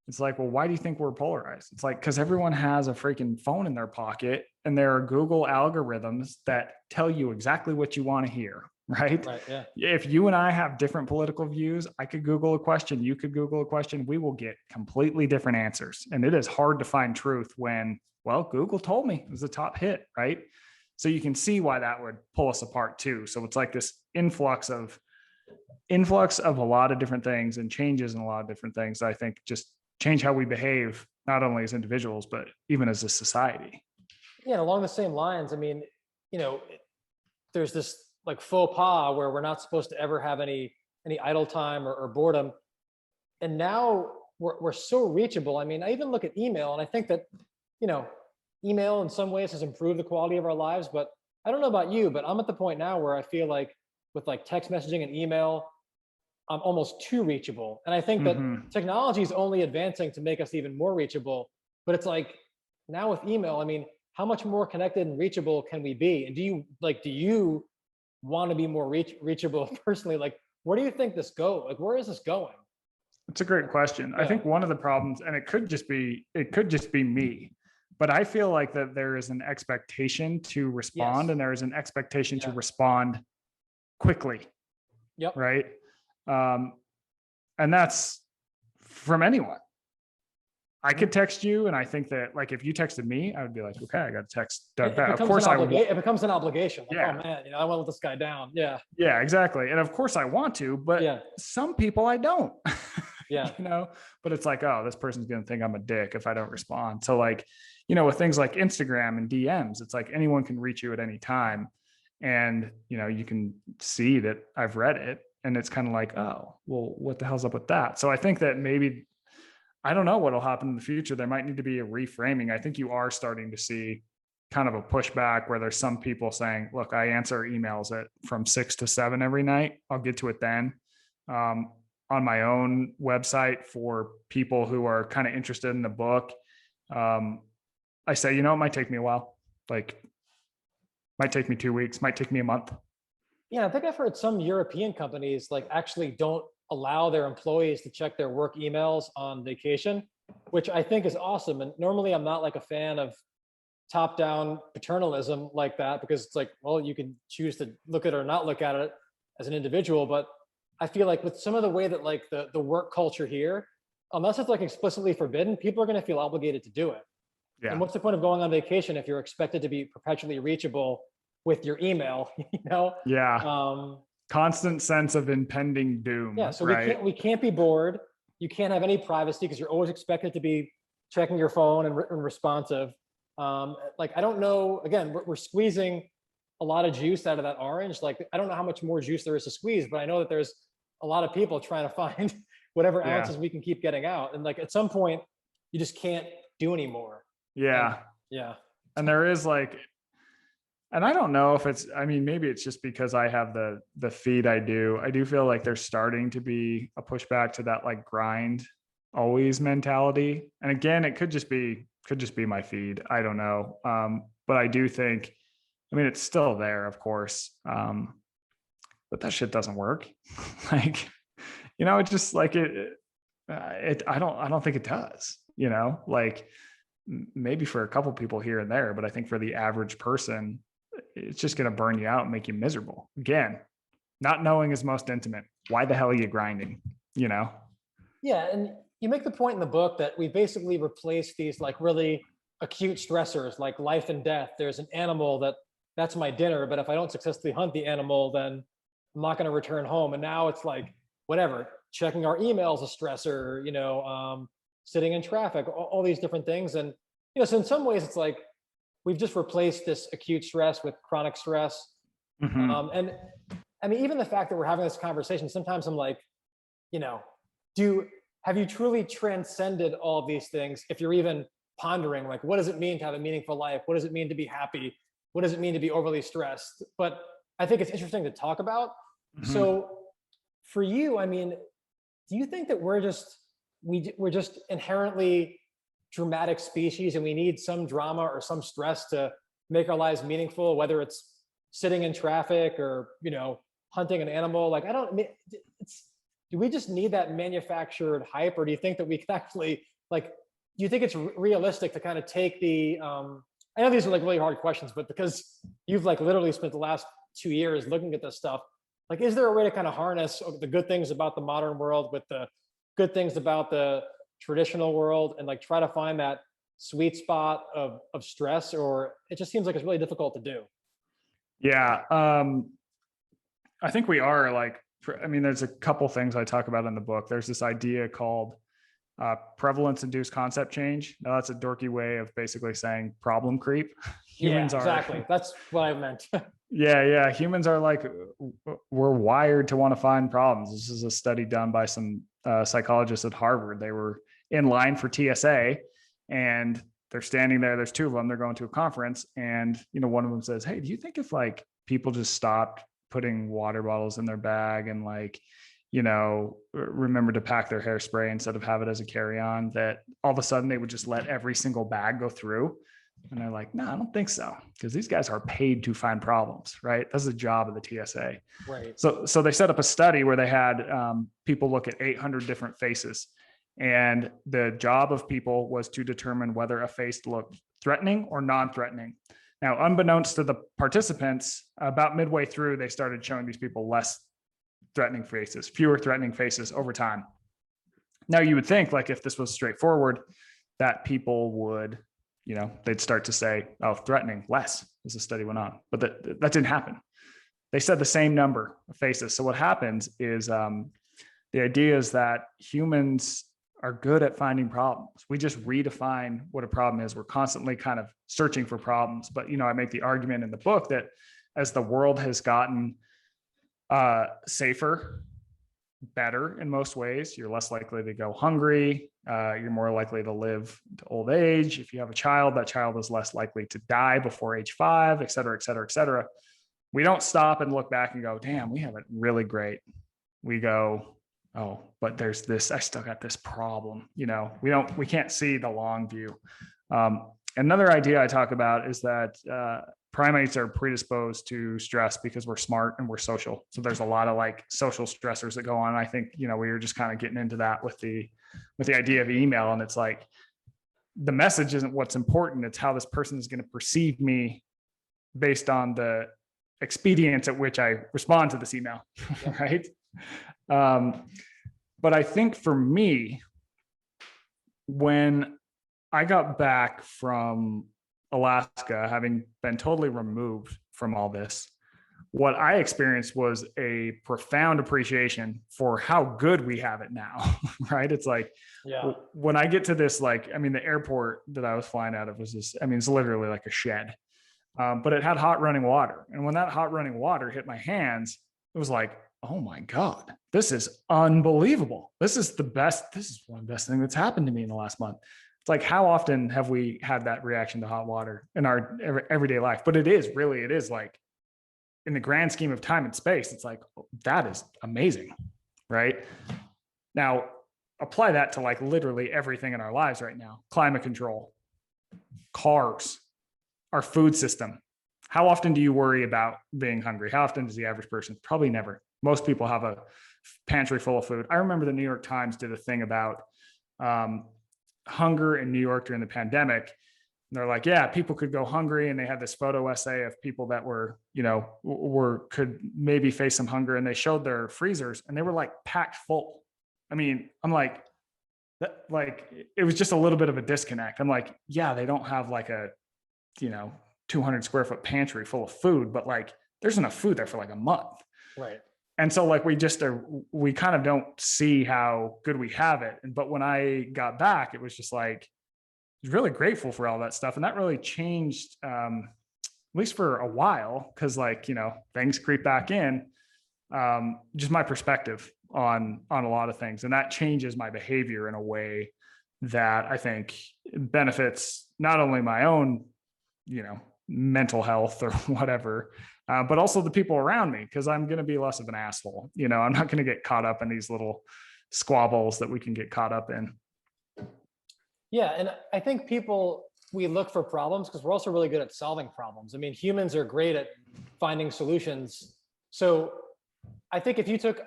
It's like, well, why do you think we're polarized? It's like, because everyone has a freaking phone in their pocket and there are Google algorithms that tell you exactly what you want to hear, right? Right, yeah. If you and I have different political views, I could Google a question, you could Google a question, we will get completely different answers. And it is hard to find truth when, well, Google told me it was the top hit, right? So you can see why that would pull us apart too. So it's like this influx of a lot of different things and changes in a lot of different things that I think just change how we behave, not only as individuals, but even as a society. Yeah, along the same lines, I mean, there's this like faux pas where we're not supposed to ever have any idle time or boredom. And now we're so reachable. I mean, I even look at email and I think that, email in some ways has improved the quality of our lives, but I don't know about you, but I'm at the point now where I feel like with like text messaging and email, I'm almost too reachable. And I think that technology is only advancing to make us even more reachable. But it's like now with email, I mean, how much more connected and reachable can we be? And do you want to be more reachable personally? Like, where do you think this go? Like, where is this going? It's a great question. Yeah. I think one of the problems, and it could just be me, but I feel like that there is an expectation to respond, and there is an expectation to respond quickly. Yep. Right. And that's from anyone. I could text you, and I think that like if you texted me, I would be like, okay, I got to text Doug back. Of course, it becomes an obligation. Like, yeah. Oh man, I want to let this guy down. Yeah. Yeah, exactly. And of course I want to, but some people I don't. Yeah. But it's like, oh, this person's going to think I'm a dick if I don't respond. So like, with things like Instagram and DMs, it's like anyone can reach you at any time. And, you can see that I've read it, and it's kind of like, oh, well, what the hell's up with that? So I think that maybe, I don't know what'll happen in the future. There might need to be a reframing. I think you are starting to see kind of a pushback where there's some people saying, look, I answer emails from 6 to 7 every night. I'll get to it then. On my own website for people who are kind of interested in the book, I say, it might take me a while. Like, might take me 2 weeks, might take me a month. Yeah, I think I've heard some European companies like actually don't allow their employees to check their work emails on vacation, which I think is awesome. And normally I'm not like a fan of top-down paternalism like that, because it's like, well, you can choose to look at it or not look at it as an individual. But I feel like with some of the way that like the work culture here, unless it's like explicitly forbidden, people are going to feel obligated to do it. Yeah. And what's the point of going on vacation if you're expected to be perpetually reachable with your email? Yeah. Constant sense of impending doom. Yeah. So right? we can't be bored. You can't have any privacy because you're always expected to be checking your phone and responsive. Like, I don't know, again, we're squeezing a lot of juice out of that orange. Like, I don't know how much more juice there is to squeeze, but I know that there's a lot of people trying to find whatever ounces we can keep getting out. And like, at some point you just can't do anymore. Yeah. And there is like, and I don't know if maybe it's just because I have the feed I do feel like there's starting to be a pushback to that like grind always mentality. And again, it could just be my feed. I don't know. But I do think, it's still there, of course. But that shit doesn't work. Like, it's just like I don't think it does, like maybe for a couple people here and there, but I think for the average person, it's just going to burn you out and make you miserable. Again, not knowing is most intimate. Why the hell are you grinding? Yeah. And you make the point in the book that we basically replace these like really acute stressors like life and death. There's an animal that's my dinner, but if I don't successfully hunt the animal, then I'm not going to return home. And now it's like, whatever, checking our emails a stressor, sitting in traffic, all these different things. And, so in some ways it's like, we've just replaced this acute stress with chronic stress. Mm-hmm. And I mean, even the fact that we're having this conversation, sometimes I'm like, have you truly transcended all of these things? If you're even pondering, like, what does it mean to have a meaningful life? What does it mean to be happy? What does it mean to be overly stressed? But I think it's interesting to talk about. Mm-hmm. So for you, do you think that we're just inherently dramatic species and we need some drama or some stress to make our lives meaningful, whether it's sitting in traffic or, hunting an animal? Like, do we just need that manufactured hype, or do you think that we can actually, like, do you think it's realistic to kind of take the, I know these are like really hard questions, but because you've like literally spent the last 2 years looking at this stuff, like, is there a way to kind of harness the good things about the modern world with the good things about the traditional world and like try to find that sweet spot of stress? Or it just seems like it's really difficult to do? Yeah. I think we are like, there's a couple things I talk about in the book. There's this idea called prevalence-induced concept change. Now, that's a dorky way of basically saying problem creep. Humans exactly. That's what I meant. Yeah. Humans are like, we're wired to want to find problems. This is a study done by some psychologists at Harvard. They were in line for TSA and they're standing there. There's two of them. They're going to a conference. And, one of them says, hey, do you think if like people just stopped putting water bottles in their bag and like, remember to pack their hairspray instead of have it as a carry-on, that all of a sudden they would just let every single bag go through? And they're like, no, I don't think so. Because these guys are paid to find problems, right? That's the job of the TSA. Right. So they set up a study where they had people look at 800 different faces. And the job of people was to determine whether a face looked threatening or non-threatening. Now, unbeknownst to the participants, about midway through, they started showing these people less threatening faces, fewer threatening faces over time. Now you would think like if this was straightforward, that people would, they'd start to say, oh, threatening less as the study went on, but that didn't happen. They said the same number of faces. So what happens is the idea is that humans are good at finding problems. We just redefine what a problem is. We're constantly kind of searching for problems. But, I make the argument in the book that as the world has gotten safer, better in most ways, you're less likely to go hungry. You're more likely to live to old age. If you have a child, that child is less likely to die before age 5, et cetera, et cetera, et cetera. We don't stop and look back and go, damn, we have it really great. We go, oh, but there's this, I still got this problem. We can't see the long view. Another idea I talk about is that primates are predisposed to stress because we're smart and we're social. So there's a lot of like social stressors that go on. I think, we were just kind of getting into that with the idea of email. And it's like, the message isn't what's important. It's how this person is going to perceive me based on the expedience at which I respond to this email. Right. But I think for me, when I got back from Alaska, having been totally removed from all this, what I experienced was a profound appreciation for how good we have it now, right? It's like, when I get to this, the airport that I was flying out of was this, it's literally like a shed, but it had hot running water. And when that hot running water hit my hands, it was like, oh my God, this is unbelievable. This is one of the best things that's happened to me in the last month. It's like, how often have we had that reaction to hot water in our everyday life? But it is like, in the grand scheme of time and space, it's like, oh, that is amazing, right? Now, apply that to like literally everything in our lives right now. Climate control, cars, our food system. How often do you worry about being hungry? How often does the average person? Probably never. Most people have a pantry full of food. I remember the New York Times did a thing about hunger in New York during the pandemic. And they're like, yeah, people could go hungry. And they had this photo essay of people that were, could maybe face some hunger. And they showed their freezers and they were like packed full. I'm like, it was just a little bit of a disconnect. I'm like, yeah, they don't have like a, 200 square foot pantry full of food, but like there's enough food there for like a month. Right. And so like we kind of don't see how good we have it. But when I got back, it was just like, I was really grateful for all that stuff. And that really changed, at least for a while, because things creep back in, just my perspective on a lot of things. And that changes my behavior in a way that I think benefits not only my own, mental health or whatever, but also the people around me, because I'm going to be less of an asshole. I'm not going to get caught up in these little squabbles that we can get caught up in. Yeah. And I think we look for problems because we're also really good at solving problems. Humans are great at finding solutions. So I think if you took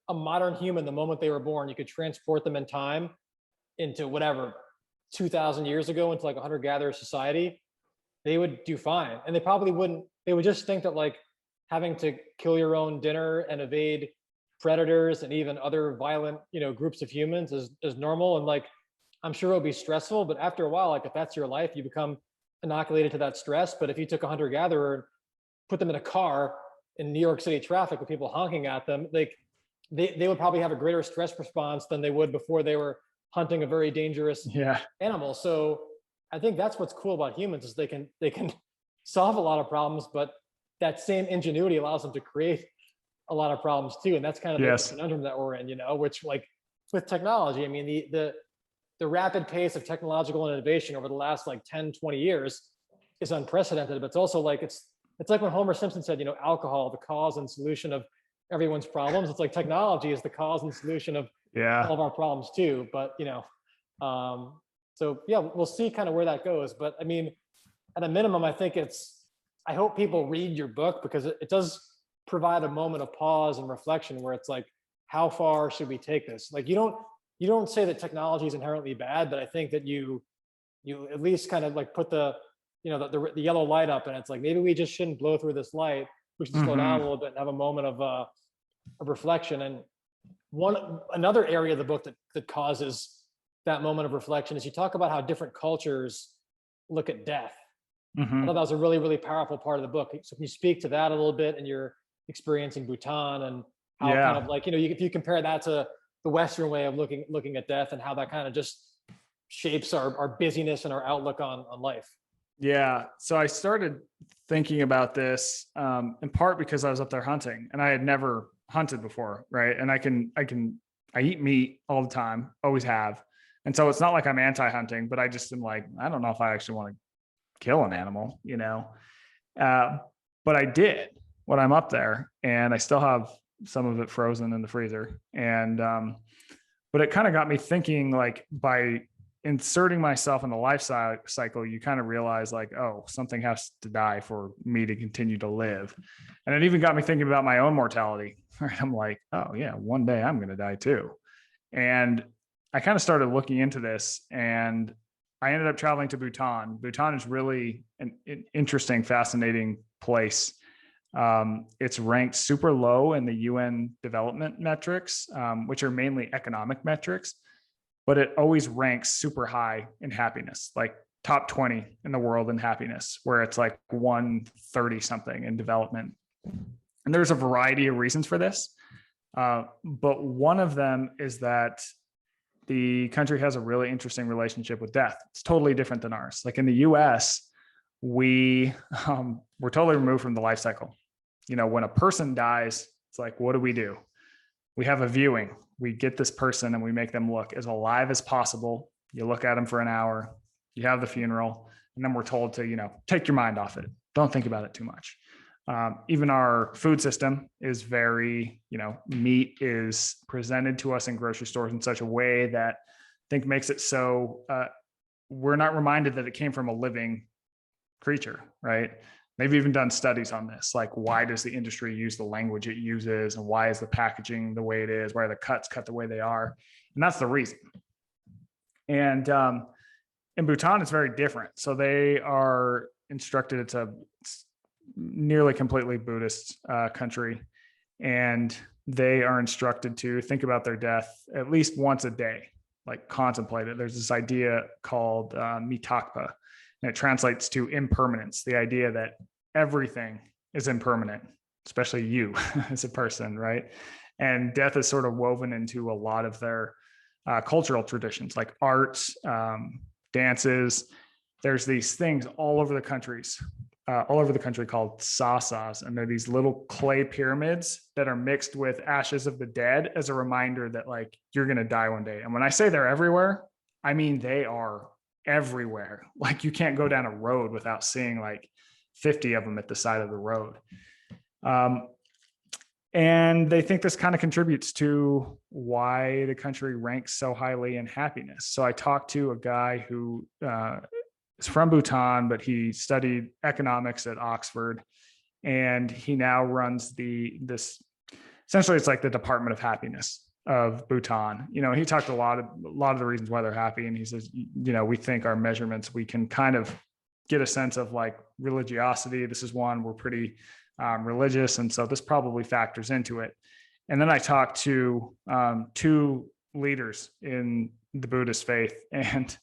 a modern human the moment they were born, you could transport them in time into whatever, 2,000 years ago, into like a hunter-gatherer society, they would do fine. And they would just think that like having to kill your own dinner and evade predators and even other violent, groups of humans is normal. And like, I'm sure it'll be stressful, but after a while, like if that's your life, you become inoculated to that stress. But if you took a hunter-gatherer and put them in a car in New York City traffic with people honking at them, like they would probably have a greater stress response than they would before they were hunting a very dangerous animal. So I think that's what's cool about humans is they can solve a lot of problems, but that same ingenuity allows them to create a lot of problems too. And that's kind of the conundrum that we're in, which like with technology, the rapid pace of technological innovation over the last like 10, 20 years is unprecedented, but it's also like, it's like when Homer Simpson said, alcohol, the cause and solution of everyone's problems. It's like technology is the cause and solution of all of our problems too. But, so yeah, we'll see kind of where that goes. But at a minimum, I hope people read your book because it does provide a moment of pause and reflection where it's like, how far should we take this? Like, you don't say that technology is inherently bad, but I think that you at least kind of like put the yellow light up, and it's like, maybe we just shouldn't blow through this light. We should slow down a little bit and have a moment of reflection. And Another area of the book that causes that moment of reflection is you talk about how different cultures look at death. I thought that was a really, really powerful part of the book. So can you speak to that a little bit and your experience in Bhutan and how kind of Yeah. like, if you compare that to the Western way of looking at death and how that kind of just shapes our busyness and our outlook on life. Yeah. So I started thinking about this in part because I was up there hunting and I had never hunted before. Right. And I eat meat all the time, always have. And so it's not like I'm anti-hunting, but I just am like, I don't know if I actually want to kill an animal, uh, but I did when I'm up there and I still have some of it frozen in the freezer. And, but it kind of got me thinking, like, by inserting myself in the life cycle, you kind of realize like, oh, something has to die for me to continue to live. And it even got me thinking about my own mortality. Right? I'm like, oh yeah, one day I'm going to die too. And I kind of started looking into this and I ended up traveling to Bhutan. Bhutan is really an interesting, fascinating place. It's ranked super low in the UN development metrics, which are mainly economic metrics, but it always ranks super high in happiness, like top 20 in the world in happiness, where it's like 130 something in development. And there's a variety of reasons for this. But one of them is that the country has a really interesting relationship with death. It's totally different than ours. Like in the US, we're totally removed from the life cycle. When a person dies, it's like, what do? We have a viewing. We get this person and we make them look as alive as possible. You look at them for an hour, you have the funeral, and then we're told to, take your mind off it. Don't think about it too much. Even our food system is very, meat is presented to us in grocery stores in such a way that I think makes it so we're not reminded that it came from a living creature, right? They've even done studies on this, like why does the industry use the language it uses, and why is the packaging the way it is, why are the cuts cut the way they are, and that's the reason. And in Bhutan, it's very different. So they are instructed, it's a nearly completely Buddhist country, and they are instructed to think about their death at least once a day, like contemplate it. There's this idea called mitakpa, and it translates to impermanence, the idea that everything is impermanent, especially you as a person, right? And death is sort of woven into a lot of their cultural traditions, like arts, dances. There's these things all over the country called sasas, and they're these little clay pyramids that are mixed with ashes of the dead as a reminder that like you're going to die one day. And when I say they're everywhere, I mean they are everywhere. Like you can't go down a road without seeing like 50 of them at the side of the road. And they think this kind of contributes to why the country ranks so highly in happiness. So I talked to a guy who is from Bhutan, but he studied economics at Oxford, and he now runs this essentially it's like the Department of Happiness of Bhutan. He talked a lot of the reasons why they're happy, and he says, we think our measurements, we can kind of get a sense of like religiosity. This is one, we're pretty religious, and so this probably factors into it. And then I talked to two leaders in the Buddhist faith, and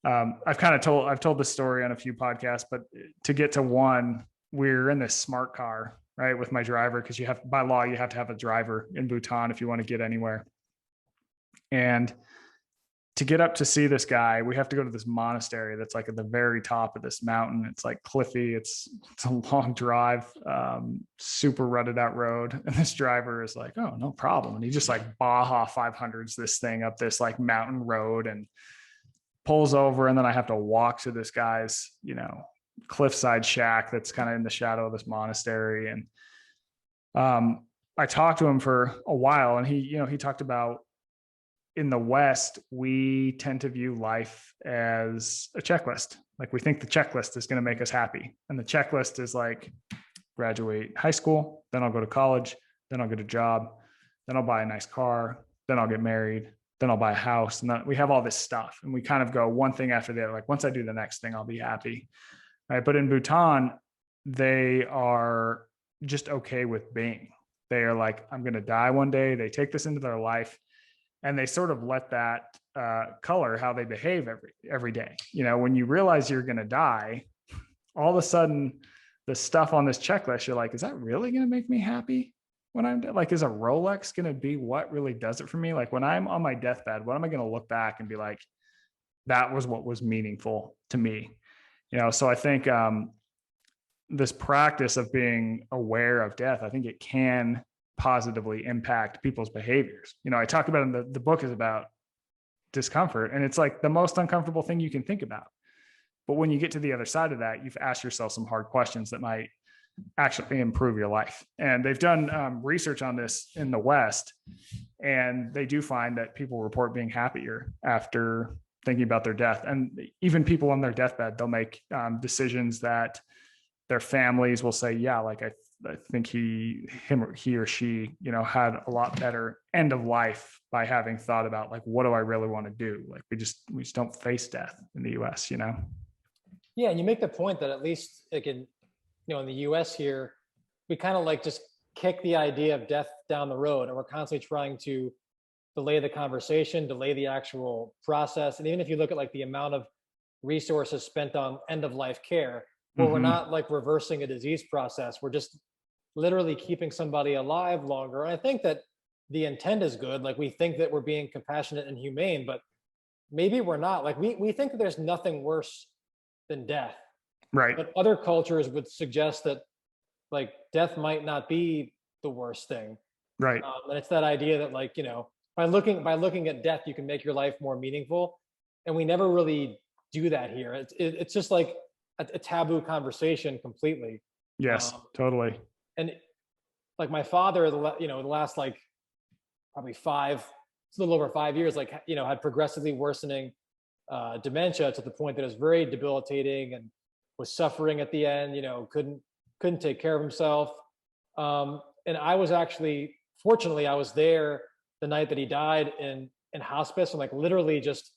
I've told this story on a few podcasts, but to get to one, we're in this smart car, right, with my driver, because by law you have to have a driver in Bhutan if you want to get anywhere. And to get up to see this guy, we have to go to this monastery that's like at the very top of this mountain. It's like cliffy. It's a long drive, super rutted out road. And this driver is like, oh, no problem. And he just like Baja 500s this thing up this like mountain road and pulls over. And then I have to walk to this guy's, cliffside shack that's kind of in the shadow of this monastery. And I talked to him for a while, and he talked about, in the West, we tend to view life as a checklist. Like we think the checklist is going to make us happy. And the checklist is like graduate high school, then I'll go to college, then I'll get a job, then I'll buy a nice car, then I'll get married, then I'll buy a house. And then we have all this stuff, and we kind of go one thing after the other. Like once I do the next thing, I'll be happy. Right. But in Bhutan, they are just okay with being. They are like, I'm going to die one day. They take this into their life, and they sort of let that color how they behave every day. When you realize you're going to die, all of a sudden the stuff on this checklist, you're like, is that really going to make me happy when I'm dead? Like, is a Rolex going to be what really does it for me? Like, when I'm on my deathbed, what am I going to look back and be like, that was what was meaningful to me? So I think this practice of being aware of death, I think it can positively impact people's behaviors. I talk about in the book is about discomfort, and it's like the most uncomfortable thing you can think about. But when you get to the other side of that, you've asked yourself some hard questions that might actually improve your life. And they've done research on this in the West, and they do find that people report being happier after thinking about their death. And even people on their deathbed, they'll make decisions that their families will say, yeah, like I think he or she, had a lot better end of life by having thought about, like, what do I really want to do? Like, we just don't face death in the US, Yeah, and you make the point that at least like in the US here, we kind of like just kick the idea of death down the road, and we're constantly trying to delay the conversation, delay the actual process. And even if you look at like the amount of resources spent on end of life care, where we're not like reversing a disease process, we're just literally keeping somebody alive longer. And I think that the intent is good. Like, we think that we're being compassionate and humane, but maybe we're not. Like, we think that there's nothing worse than death. Right. But other cultures would suggest that like death might not be the worst thing. Right. And it's that idea that, like, by looking at death, you can make your life more meaningful. And we never really do that here. It's just like a taboo conversation completely. Yes, totally. And like my father, the last like probably it's a little over 5 years, like, had progressively worsening dementia to the point that it was very debilitating, and was suffering at the end, couldn't take care of himself. And I was actually, fortunately, I was there the night that he died in hospice, and like literally just,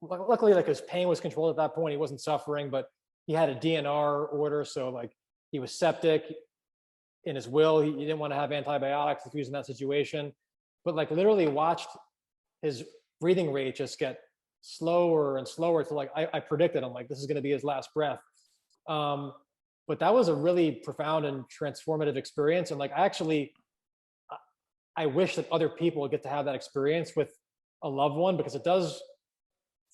luckily, like his pain was controlled at that point. He wasn't suffering, but he had a DNR order. So like he was septic. In his will, he didn't want to have antibiotics if he was in that situation, but like literally watched his breathing rate just get slower and slower to like, I predicted, I'm like, this is going to be his last breath. But that was a really profound and transformative experience. And like, I wish that other people would get to have that experience with a loved one, because it does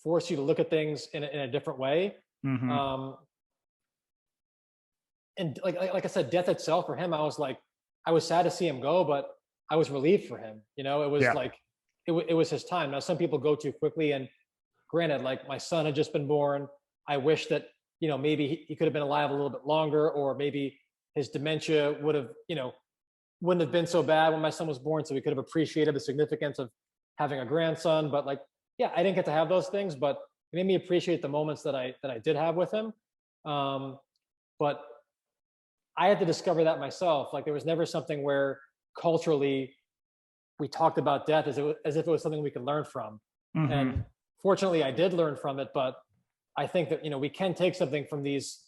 force you to look at things in a different way. And like I said, death itself for him, I was sad to see him go, but I was relieved for him. It was like, it was his time. Now, some people go too quickly, and granted, like my son had just been born. I wish that, maybe he could have been alive a little bit longer, or maybe his dementia wouldn't have been so bad when my son was born. So we could have appreciated the significance of having a grandson. But like, yeah, I didn't get to have those things, but it made me appreciate the moments that I did have with him. But I had to discover that myself. Like, there was never something where culturally we talked about death as if it was something we could learn from. And fortunately, I did learn from it. But I think that, we can take something from these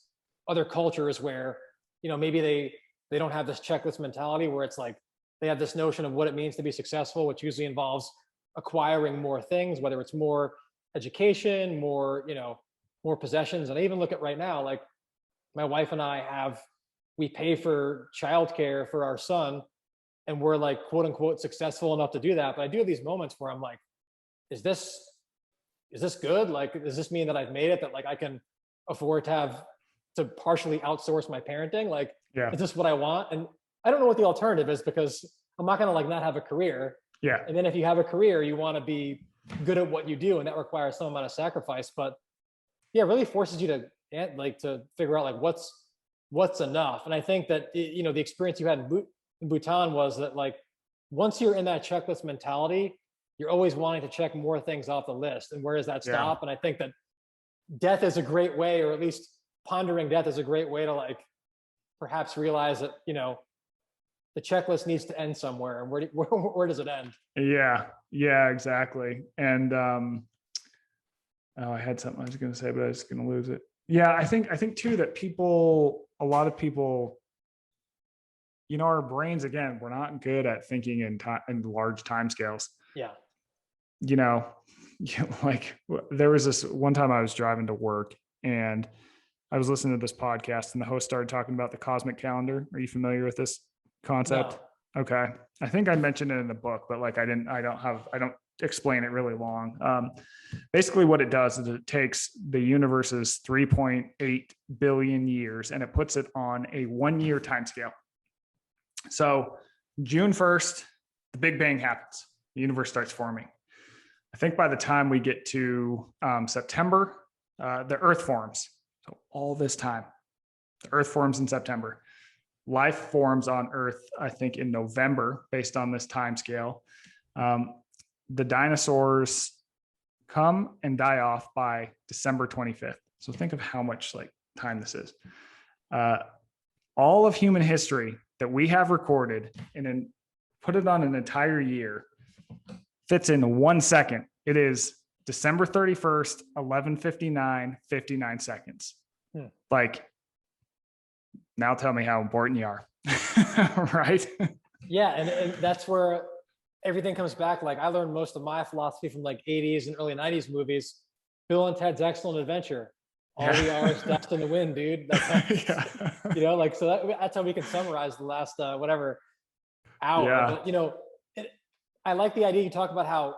other cultures where, maybe they don't have this checklist mentality, where it's like they have this notion of what it means to be successful, which usually involves acquiring more things, whether it's more education, more possessions. And I even look at right now, like my wife and we pay for childcare for our son, and we're like, quote unquote, successful enough to do that. But I do have these moments where I'm like, is this good? Like, does this mean that I've made it, that like I can afford to partially outsource my parenting? Like, is this what I want? And I don't know what the alternative is, because I'm not going to like not have a career. Yeah. And then if you have a career, you want to be good at what you do, and that requires some amount of sacrifice. But yeah, it really forces you to figure out like what's enough. And I think that, the experience you had in Bhutan was that, like, once you're in that checklist mentality, you're always wanting to check more things off the list. And where does that stop? And I think that death is a great way, or at least pondering death is a great way to like perhaps realize that, the checklist needs to end somewhere. And where does it end? Yeah, exactly. And I had something I was going to say, but I was going to lose it. Yeah, I think too that a lot of people our brains, again, we're not good at thinking in time in large time scales. Yeah. You know, like there was this one time I was driving to work and I was listening to this podcast and the host started talking about the cosmic calendar. Are you familiar with this concept? No. Okay. I think I mentioned it in the book, but like I don't explain it really long. Basically what it does is it takes the universe's 3.8 billion years and it puts it on a 1 year time scale. So June 1st, the Big Bang happens. The universe starts forming. I think by the time we get to September, the Earth forms. So all this time, the Earth forms in September. Life forms on Earth, I think, in November, based on this time scale. The dinosaurs come and die off by December 25th. So think of how much like time this is. All of human history that we have recorded and then put it on an entire year fits in 1 second. It is December 31st, 11:59, 59 seconds. Like, now tell me how important you are. Right? Yeah. And that's where everything comes back. Like I learned most of my philosophy from like 80s and early 90s movies. Bill and Ted's Excellent Adventure. All we are is dust in the wind, dude. That's like, so that's how we can summarize the last, whatever hour. Yeah. But, I like the idea you talk about how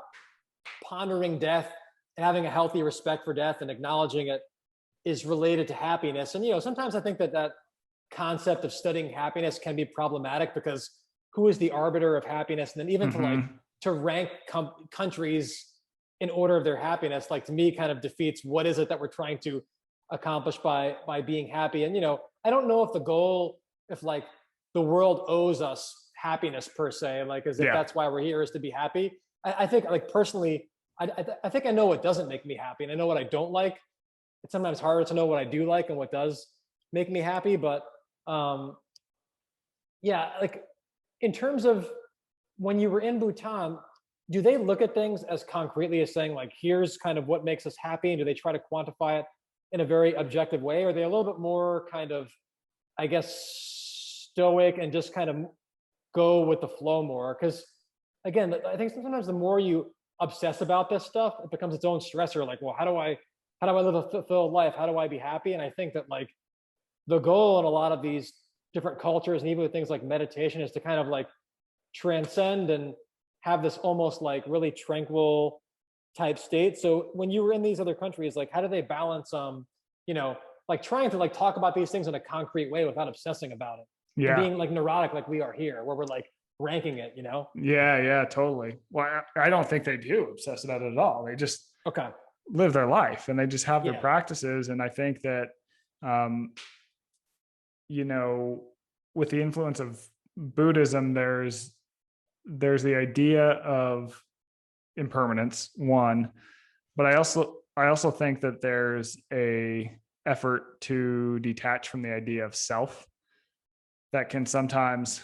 pondering death and having a healthy respect for death and acknowledging it is related to happiness. And, sometimes I think that concept of studying happiness can be problematic because who is the arbiter of happiness? And then even to rank countries in order of their happiness, like to me kind of defeats what is it that we're trying to accomplish by being happy. And, I don't know if the goal, if like the world owes us happiness per se, like as if that's why we're here is to be happy. I think like personally, I think I know what doesn't make me happy and I know what I don't like. It's sometimes harder to know what I do like and what does make me happy. But like in terms of when you were in Bhutan, do they look at things as concretely as saying like, here's kind of what makes us happy? And do they try to quantify it in a very objective way? Or are they a little bit more kind of, I guess, stoic and just kind of go with the flow more? Because again, I think sometimes the more you obsess about this stuff, it becomes its own stressor. Like, well, how do I live a fulfilled life? How do I be happy? And I think that like the goal in a lot of these different cultures and even with things like meditation is to kind of like transcend and have this almost like really tranquil type state. So when you were in these other countries, like how do they balance, like trying to like talk about these things in a concrete way without obsessing about it? Yeah. And being like neurotic, like we are here, where we're like ranking it, Yeah, totally. Well, I don't think they do obsess about it at all. They just live their life and they just have their practices. And I think that, with the influence of Buddhism, there's the idea of impermanence, one, but I also think that there's a effort to detach from the idea of self that can sometimes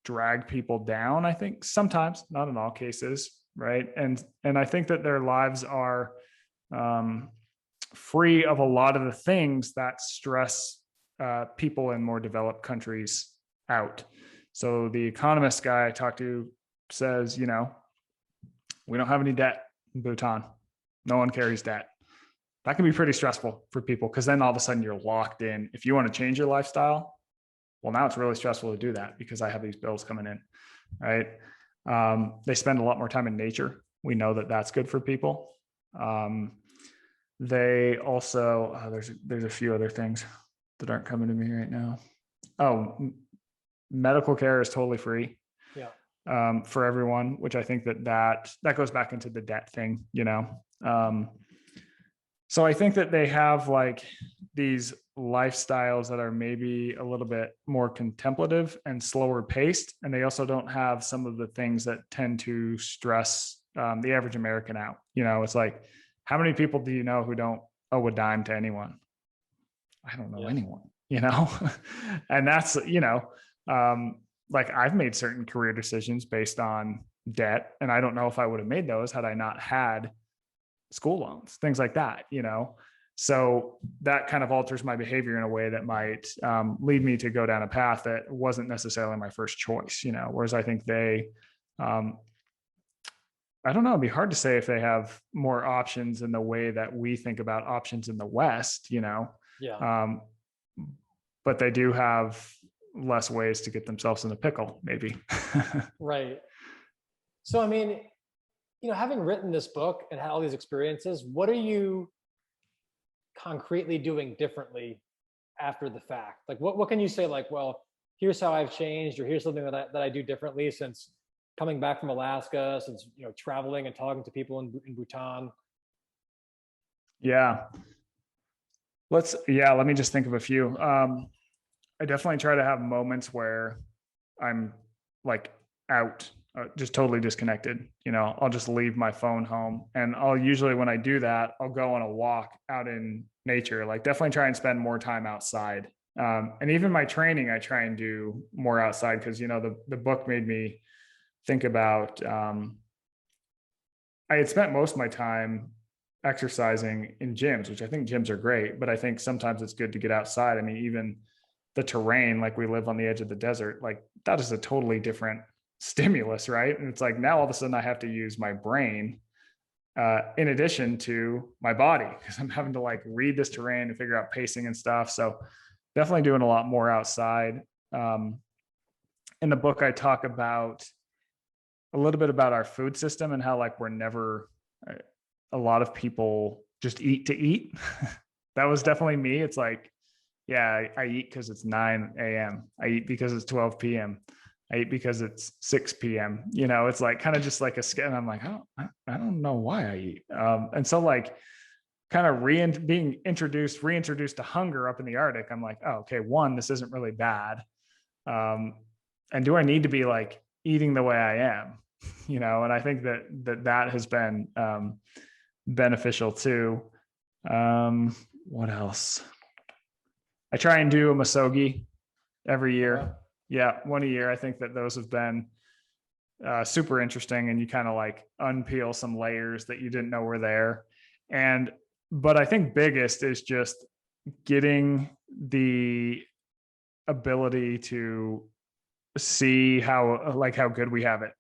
drag people down. I think sometimes, not in all cases, right? And I think that their lives are free of a lot of the things that stress people in more developed countries out. So the economist guy I talked to says, we don't have any debt in Bhutan. No one carries debt. That can be pretty stressful for people because then all of a sudden you're locked in. If you want to change your lifestyle, well, now it's really stressful to do that because I have these bills coming in, right? They spend a lot more time in nature. We know that that's good for people. They also, there's a few other things that aren't coming to me right now. Oh, medical care is totally free. For everyone, which I think that goes back into the debt thing, so I think that they have like these lifestyles that are maybe a little bit more contemplative and slower paced. And they also don't have some of the things that tend to stress the average American out. It's like, how many people do you know who don't owe a dime to anyone? I don't know anyone, and that's, like I've made certain career decisions based on debt. And I don't know if I would have made those had I not had school loans, things like that, So that kind of alters my behavior in a way that might lead me to go down a path that wasn't necessarily my first choice, whereas I think they, I don't know, it'd be hard to say if they have more options in the way that we think about options in the West, Yeah. um, but they do have less ways to get themselves in a pickle, maybe. Right. So, I mean, having written this book and had all these experiences, what are you concretely doing differently after the fact? Like, what can you say? Like, well, here's how I've changed, or here's something that I do differently since coming back from Alaska, since traveling and talking to people in Bhutan. Yeah. Let me just think of a few. I definitely try to have moments where I'm like out, just totally disconnected. I'll just leave my phone home, and I'll usually, when I do that, I'll go on a walk out in nature, like definitely try and spend more time outside. And even my training, I try and do more outside because, the book made me think about, I had spent most of my time exercising in gyms, which I think gyms are great, but I think sometimes it's good to get outside. I mean, even the terrain, like we live on the edge of the desert, like that is a totally different stimulus, right? And it's like now all of a sudden I have to use my brain in addition to my body, because I'm having to like read this terrain and figure out pacing and stuff. So definitely doing a lot more outside. In the book, I talk about a little bit about our food system and how like we're never, a lot of people just eat to eat. That was definitely me. It's like, yeah, I eat because it's 9 a.m. I eat because it's 12 p.m. I eat because it's 6 p.m. It's like kind of just like a skin. I'm like, oh, I don't know why I eat. And so like kind of reintroduced to hunger up in the Arctic. I'm like, oh, okay, one, this isn't really bad. And do I need to be like eating the way I am? And I think that has been beneficial too. What else? I try and do a Misogi every year. Yeah, one a year. I think that those have been super interesting, and you kind of like unpeel some layers that you didn't know were there. But I think biggest is just getting the ability to see how good we have it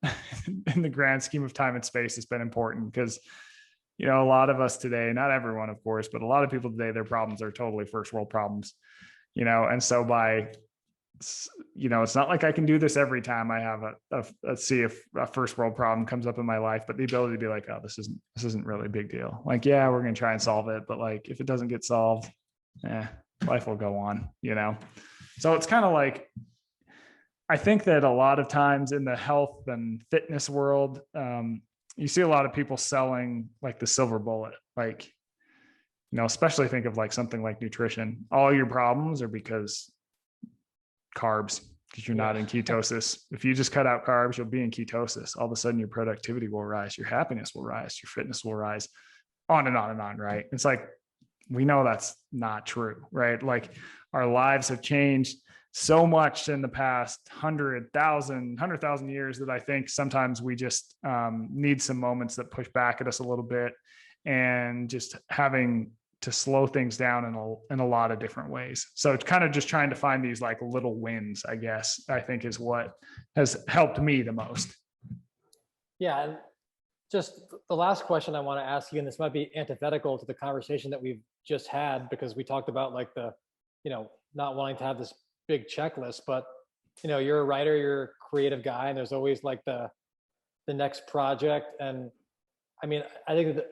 in the grand scheme of time and space has been important, because a lot of us today, not everyone of course, but a lot of people today, their problems are totally first world problems, and so it's not like I can do this every time I have a first world problem comes up in my life, but the ability to be like, oh, this isn't really a big deal. Like, yeah, we're going to try and solve it, but like, if it doesn't get solved, life will go on, So it's kind of like, I think that a lot of times in the health and fitness world, you see a lot of people selling like the silver bullet, like, especially think of like something like nutrition. All your problems are because carbs, because you're not in ketosis. If you just cut out carbs, you'll be in ketosis. All of a sudden your productivity will rise, your happiness will rise, your fitness will rise, on and on and on, right? It's like, we know that's not true, right? Like our lives have changed so much in the past 100,000 years that I think sometimes we just need some moments that push back at us a little bit, and just having to slow things down in a lot of different ways. So it's kind of just trying to find these like little wins, I guess, I think is what has helped me the most. Yeah. And just the last question I want to ask you, and this might be antithetical to the conversation that we've just had, because we talked about like the, not wanting to have this big checklist, but you're a writer, you're a creative guy, and there's always like the next project. And I mean, I think that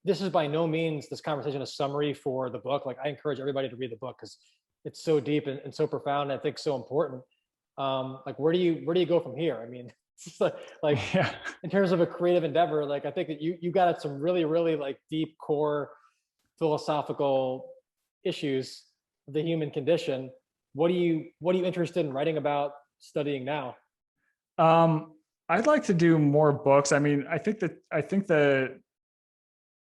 this is by no means, this conversation, a summary for the book. Like, I encourage everybody to read the book because it's so deep and so profound, and I think so important. Like, where do you go from here? I mean, it's like Yeah. in terms of a creative endeavor, like I think that you got at some really, really like deep core philosophical issues of the human condition. What are you interested in writing about, studying now? I'd like to do more books. I mean, I think the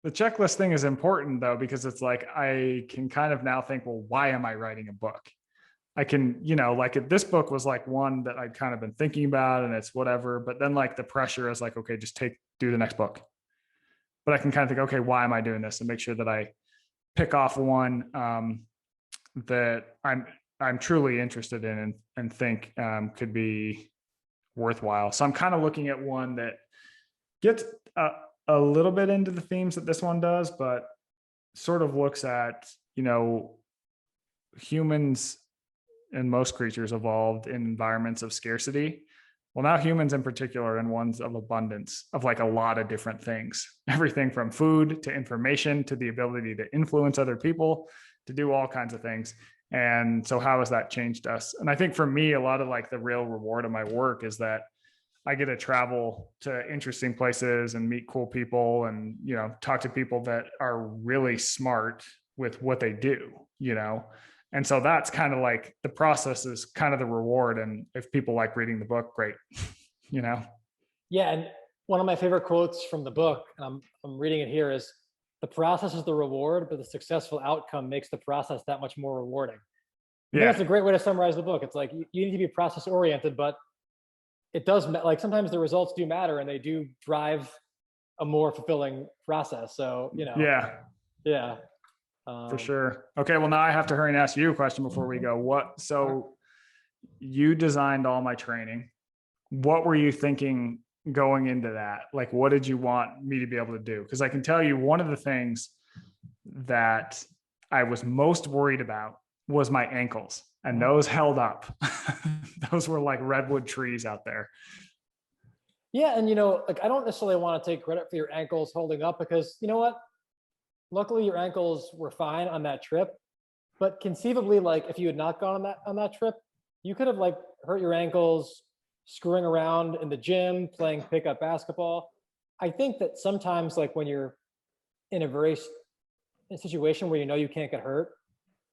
checklist thing is important though, because it's like, I can kind of now think, well, why am I writing a book? I can, like if this book was like one that I'd kind of been thinking about and it's whatever, but then like the pressure is like, okay, just do the next book. But I can kind of think, okay, why am I doing this? And make sure that I pick off one that I'm truly interested in and think could be worthwhile. So I'm kind of looking at one that gets a little bit into the themes that this one does, but sort of looks at, humans and most creatures evolved in environments of scarcity. Well, now humans in particular in ones of abundance of like a lot of different things, everything from food to information to the ability to influence other people, to do all kinds of things. And so how has that changed us? And I think for me, a lot of like the real reward of my work is that I get to travel to interesting places and meet cool people and, talk to people that are really smart with what they do, And so that's kind of like the process is kind of the reward. And if people like reading the book, great, Yeah, and one of my favorite quotes from the book, and I'm reading it here, is the process is the reward, but the successful outcome makes the process that much more rewarding. I think that's a great way to summarize the book. It's like you need to be process oriented, but it does like sometimes the results do matter and they do drive a more fulfilling process. So, yeah. For sure. Okay. Well, now I have to hurry and ask you a question before we go. So you designed all my training. What were you thinking going into that? Like, what did you want me to be able to do? Because I can tell you one of the things that I was most worried about was my ankles, and those held up. Those were like redwood trees out there. Yeah. And, like, I don't necessarily want to take credit for your ankles holding up because you know what? Luckily your ankles were fine on that trip, but conceivably, like if you had not gone on that trip, you could have like hurt your ankles screwing around in the gym, playing pickup basketball. I think that sometimes like when you're in a situation where you can't get hurt,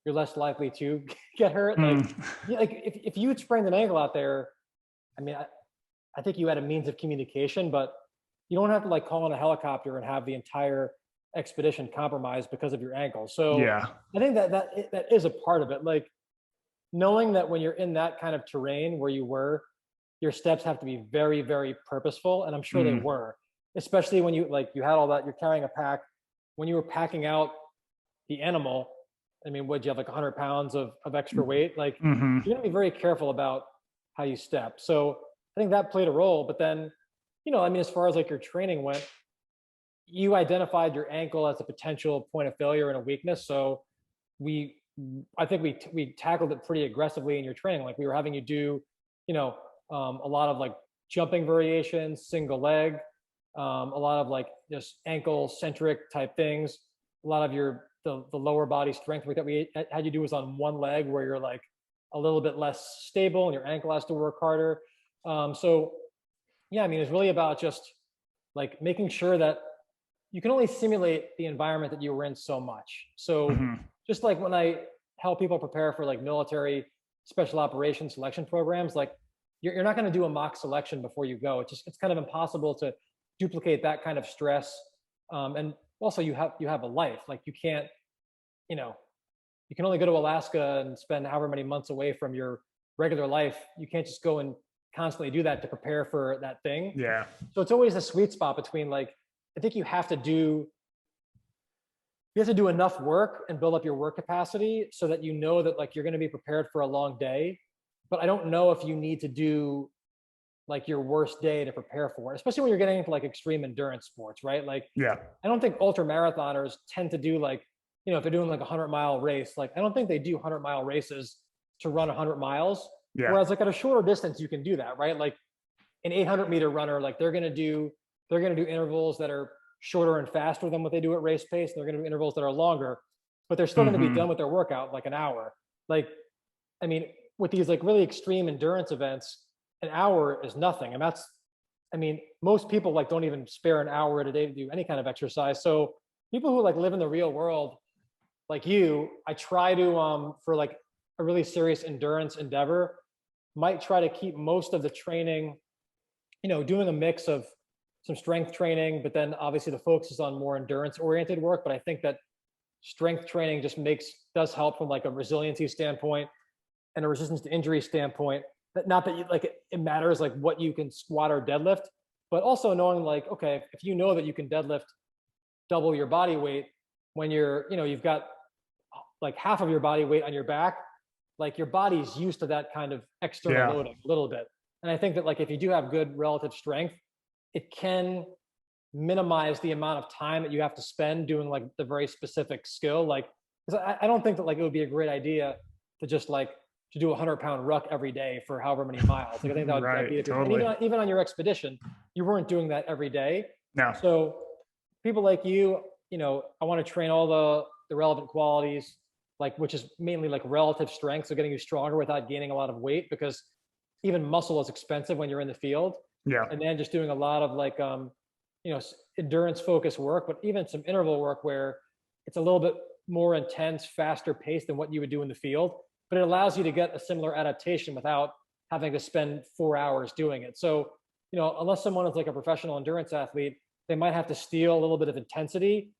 you're less likely to get hurt. Like if you had sprained an ankle out there, I mean, I think you had a means of communication, but you don't have to like call in a helicopter and have the entire expedition compromised because of your ankle. So yeah, I think that is a part of it. Like knowing that when you're in that kind of terrain where you were, your steps have to be very, very purposeful. And I'm sure they were, especially when you had all that, you're carrying a pack. When you were packing out the animal, I mean, would you have like 100 pounds of extra weight? Like you're gonna be very careful about how you step. So I think that played a role, but then, as far as like your training went, you identified your ankle as a potential point of failure and a weakness. So I think we tackled it pretty aggressively in your training. Like we were having you do, a lot of like jumping variations, single leg, a lot of like just ankle centric type things. A lot of the lower body strength work that we had you do was on one leg where you're like a little bit less stable and your ankle has to work harder. So yeah, I mean, it's really about just like making sure that you can only simulate the environment that you were in so much. So just like when I help people prepare for like military special operations selection programs, like you're not going to do a mock selection before you go. It's kind of impossible to duplicate that kind of stress. And also you have a life. Like you can't, you can only go to Alaska and spend however many months away from your regular life. You can't just go and constantly do that to prepare for that thing. Yeah. So it's always a sweet spot between like, I think you have to do enough work and build up your work capacity so that that like you're going to be prepared for a long day. But I don't know if you need to do like your worst day to prepare for it, especially when you're getting into like extreme endurance sports, right? Like, yeah, I don't think ultra marathoners tend to do like, if they're doing like 100-mile race, like I don't think they do 100-mile races to run 100 miles. Yeah. Whereas like at a shorter distance, you can do that, right? Like an 800-meter runner, like they're going to do intervals that are shorter and faster than what they do at race pace. They're going to do intervals that are longer, but they're still going to be done with their workout like an hour. Like, I mean, with these like really extreme endurance events, an hour is nothing. And most people like don't even spare an hour a day to do any kind of exercise. So people who like live in the real world, like you, I try to, for like a really serious endurance endeavor, might try to keep most of the training, doing a mix of some strength training, but then obviously the focus is on more endurance oriented work. But I think that strength training just does help from like a resiliency standpoint and a resistance to injury standpoint. Not that it matters like what you can squat or deadlift, but also knowing like, okay, if you know that you can deadlift double your body weight, when you've got like half of your body weight on your back, like your body's used to that kind of external loading a little bit. And I think that like if you do have good relative strength, it can minimize the amount of time that you have to spend doing like the very specific skill. Like, 'cause I don't think that like it would be a great idea to just like to do a 100-pound ruck every day for however many miles. Like I think that would Right, be totally. and even on your expedition, you weren't doing that every day. No. So people like you, I want to train all the relevant qualities, like which is mainly like relative strength, so getting you stronger without gaining a lot of weight, because even muscle is expensive when you're in the field. Yeah. And then just doing a lot of like endurance focused work, but even some interval work where it's a little bit more intense, faster paced than what you would do in the field, but it allows you to get a similar adaptation without having to spend 4 hours doing it. So, unless someone is like a professional endurance athlete, they might have to steal a little bit of intensity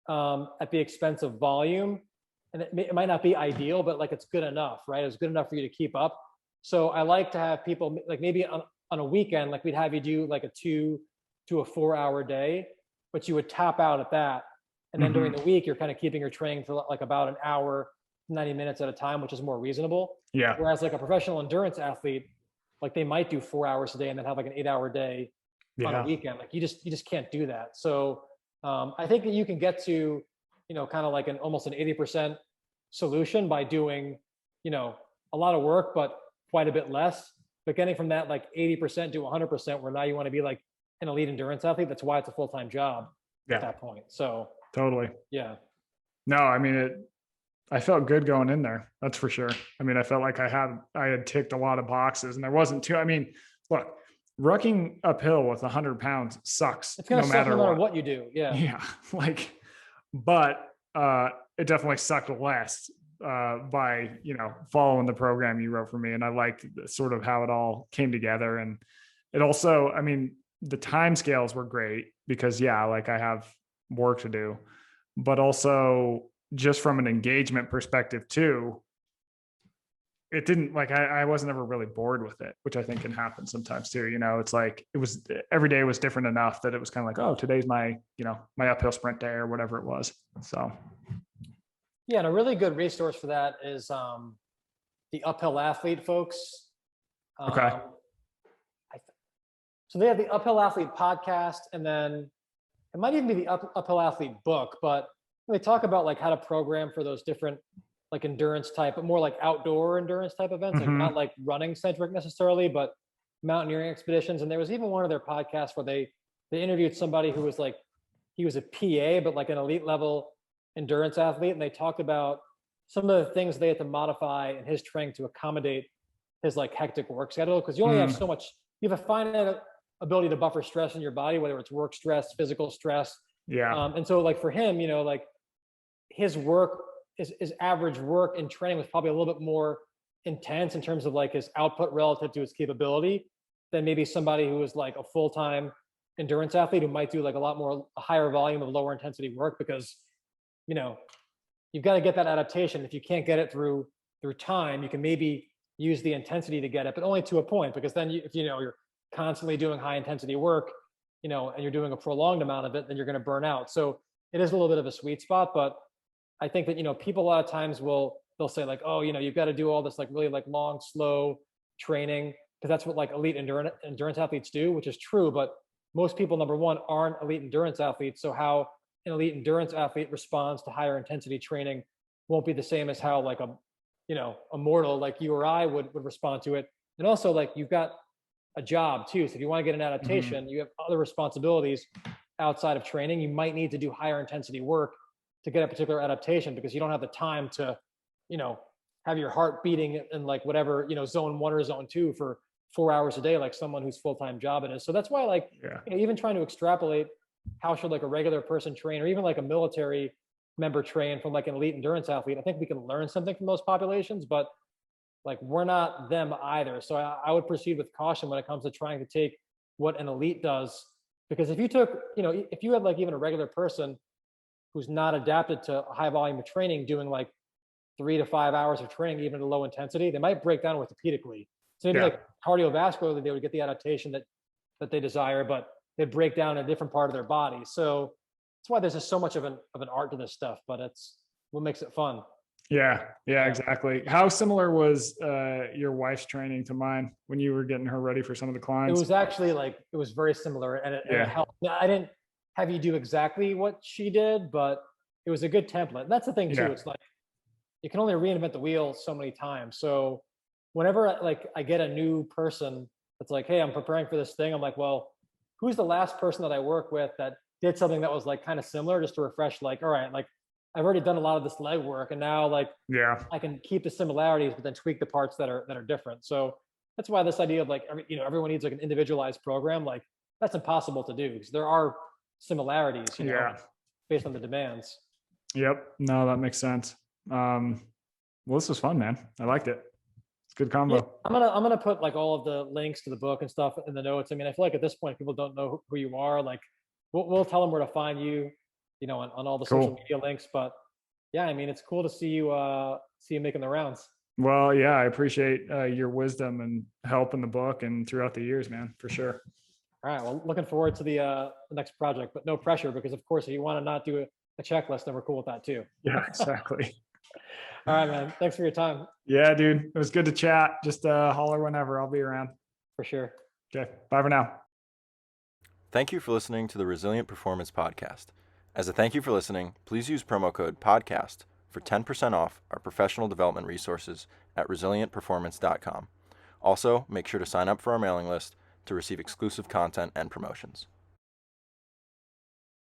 at the expense of volume. And it might not be ideal, but like it's good enough, right? It's good enough for you to keep up. So I like to have people like maybe on a weekend, like we'd have you do like a 2 to a 4 hour day, but you would top out at that. And then during the week, you're kind of keeping your training to like about an hour, 90 minutes at a time, which is more reasonable. Yeah. Whereas like a professional endurance athlete, like they might do 4 hours a day and then have like an 8 hour day on a weekend. Like you just can't do that. So I think that you can get to, kind of like almost an 80% solution by doing, a lot of work, but quite a bit less. But getting from that like 80% to 100%, where now you want to be like an elite endurance athlete. That's why it's a full-time job at that point. So totally. Yeah. No, I mean, I felt good going in there. That's for sure. I mean, I felt like I had ticked a lot of boxes, and there wasn't too, I mean, look, rucking uphill with 100 pounds sucks. It's going to suck no matter what you do. Yeah. Yeah. Like, but it definitely sucked less by, following the program you wrote for me. And I liked sort of how it all came together. And it also, I mean, the time scales were great because like I have work to do, but also just from an engagement perspective too, it didn't like, I wasn't ever really bored with it, which I think can happen sometimes too. It's like, every day was different enough that it was kind of like, oh, today's my uphill sprint day or whatever it was. So. Yeah. And a really good resource for that is the Uphill Athlete folks. Okay. So they have the Uphill Athlete podcast, and then it might even be the Uphill Athlete book, but they talk about like how to program for those different like endurance type, but more like outdoor endurance type events, like not like running centric necessarily, but mountaineering expeditions. And there was even one of their podcasts where they interviewed somebody who was like, he was a PA, but like an elite level endurance athlete. And they talked about some of the things they had to modify in his training to accommodate his like hectic work schedule. Cause you only have so much, you have a finite ability to buffer stress in your body, whether it's work stress, physical stress. Yeah. And so like for him, like his work, his average work and training was probably a little bit more intense in terms of like his output relative to his capability than maybe somebody who was like a full-time endurance athlete who might do like a higher volume of lower intensity work, because, you've got to get that adaptation. If you can't get it through time, you can maybe use the intensity to get it, but only to a point, because then if you're constantly doing high intensity work, and you're doing a prolonged amount of it, then you're going to burn out. So it is a little bit of a sweet spot, but I think that, people a lot of times they'll say like, oh, you've got to do all this like really like long, slow training, because that's what like elite endurance athletes do, which is true. But most people, number one, aren't elite endurance athletes. So how an elite endurance athlete responds to higher intensity training won't be the same as how like a mortal like you or I would respond to it. And also like you've got a job too. So if you want to get an adaptation, you have other responsibilities outside of training. You might need to do higher intensity work to get a particular adaptation, because you don't have the time to, have your heart beating in like whatever, zone 1 or zone 2 for 4 hours a day, like someone whose full-time job it is. So that's why like, even trying to extrapolate how should like a regular person train, or even like a military member train from like an elite endurance athlete, I think we can learn something from those populations, but like we're not them either. So I would proceed with caution when it comes to trying to take what an elite does, because if you took, if you had like even a regular person who's not adapted to a high volume of training, doing like 3 to 5 hours of training, even at a low intensity, they might break down orthopedically. So maybe like cardiovascularly, they would get the adaptation that they desire, but they'd break down in a different part of their body. So that's why there's just so much of an art to this stuff, but it's what makes it fun. Yeah, Yeah. exactly. How similar was your wife's training to mine when you were getting her ready for some of the It clients? was actually like, it was very similar, and it Yeah. helped. Now, I didn't have you do exactly what she did, but it was a good template. That's the thing too. Yeah. It's like you can only reinvent the wheel so many times. So whenever I get a new person that's like, hey, I'm preparing for this thing, I'm like, well, who's the last person that I work with that did something that was like kind of similar, just to refresh, like, all right, like I've already done a lot of this legwork, and now like Yeah. I can keep the similarities, but then tweak the parts that are different. So that's why this idea of like everyone needs like an individualized program, like that's impossible to do because there are similarities, Yeah. based on the demands. Yep. No, that makes sense. Well, this was fun, man. I liked it. It's a good combo. Yeah, I'm gonna put like all of the links to the book and stuff in the notes. I mean, I feel like at this point people don't know who you are. Like we'll tell them where to find you, on all the social Cool. media links. But yeah, I mean, it's cool to see you making the rounds. Well, yeah, I appreciate your wisdom and help in the book and throughout the years, man, for sure. All right. Well, looking forward to the next project, but no pressure because, of course, if you want to not do a checklist, then we're cool with that too. Yeah, exactly. All right, man. Thanks for your time. Yeah, dude. It was good to chat. Just holler whenever. I'll be around. For sure. Okay. Bye for now. Thank you for listening to the Resilient Performance Podcast. As a thank you for listening, please use promo code PODCAST for 10% off our professional development resources at resilientperformance.com. Also, make sure to sign up for our mailing list to receive exclusive content and promotions.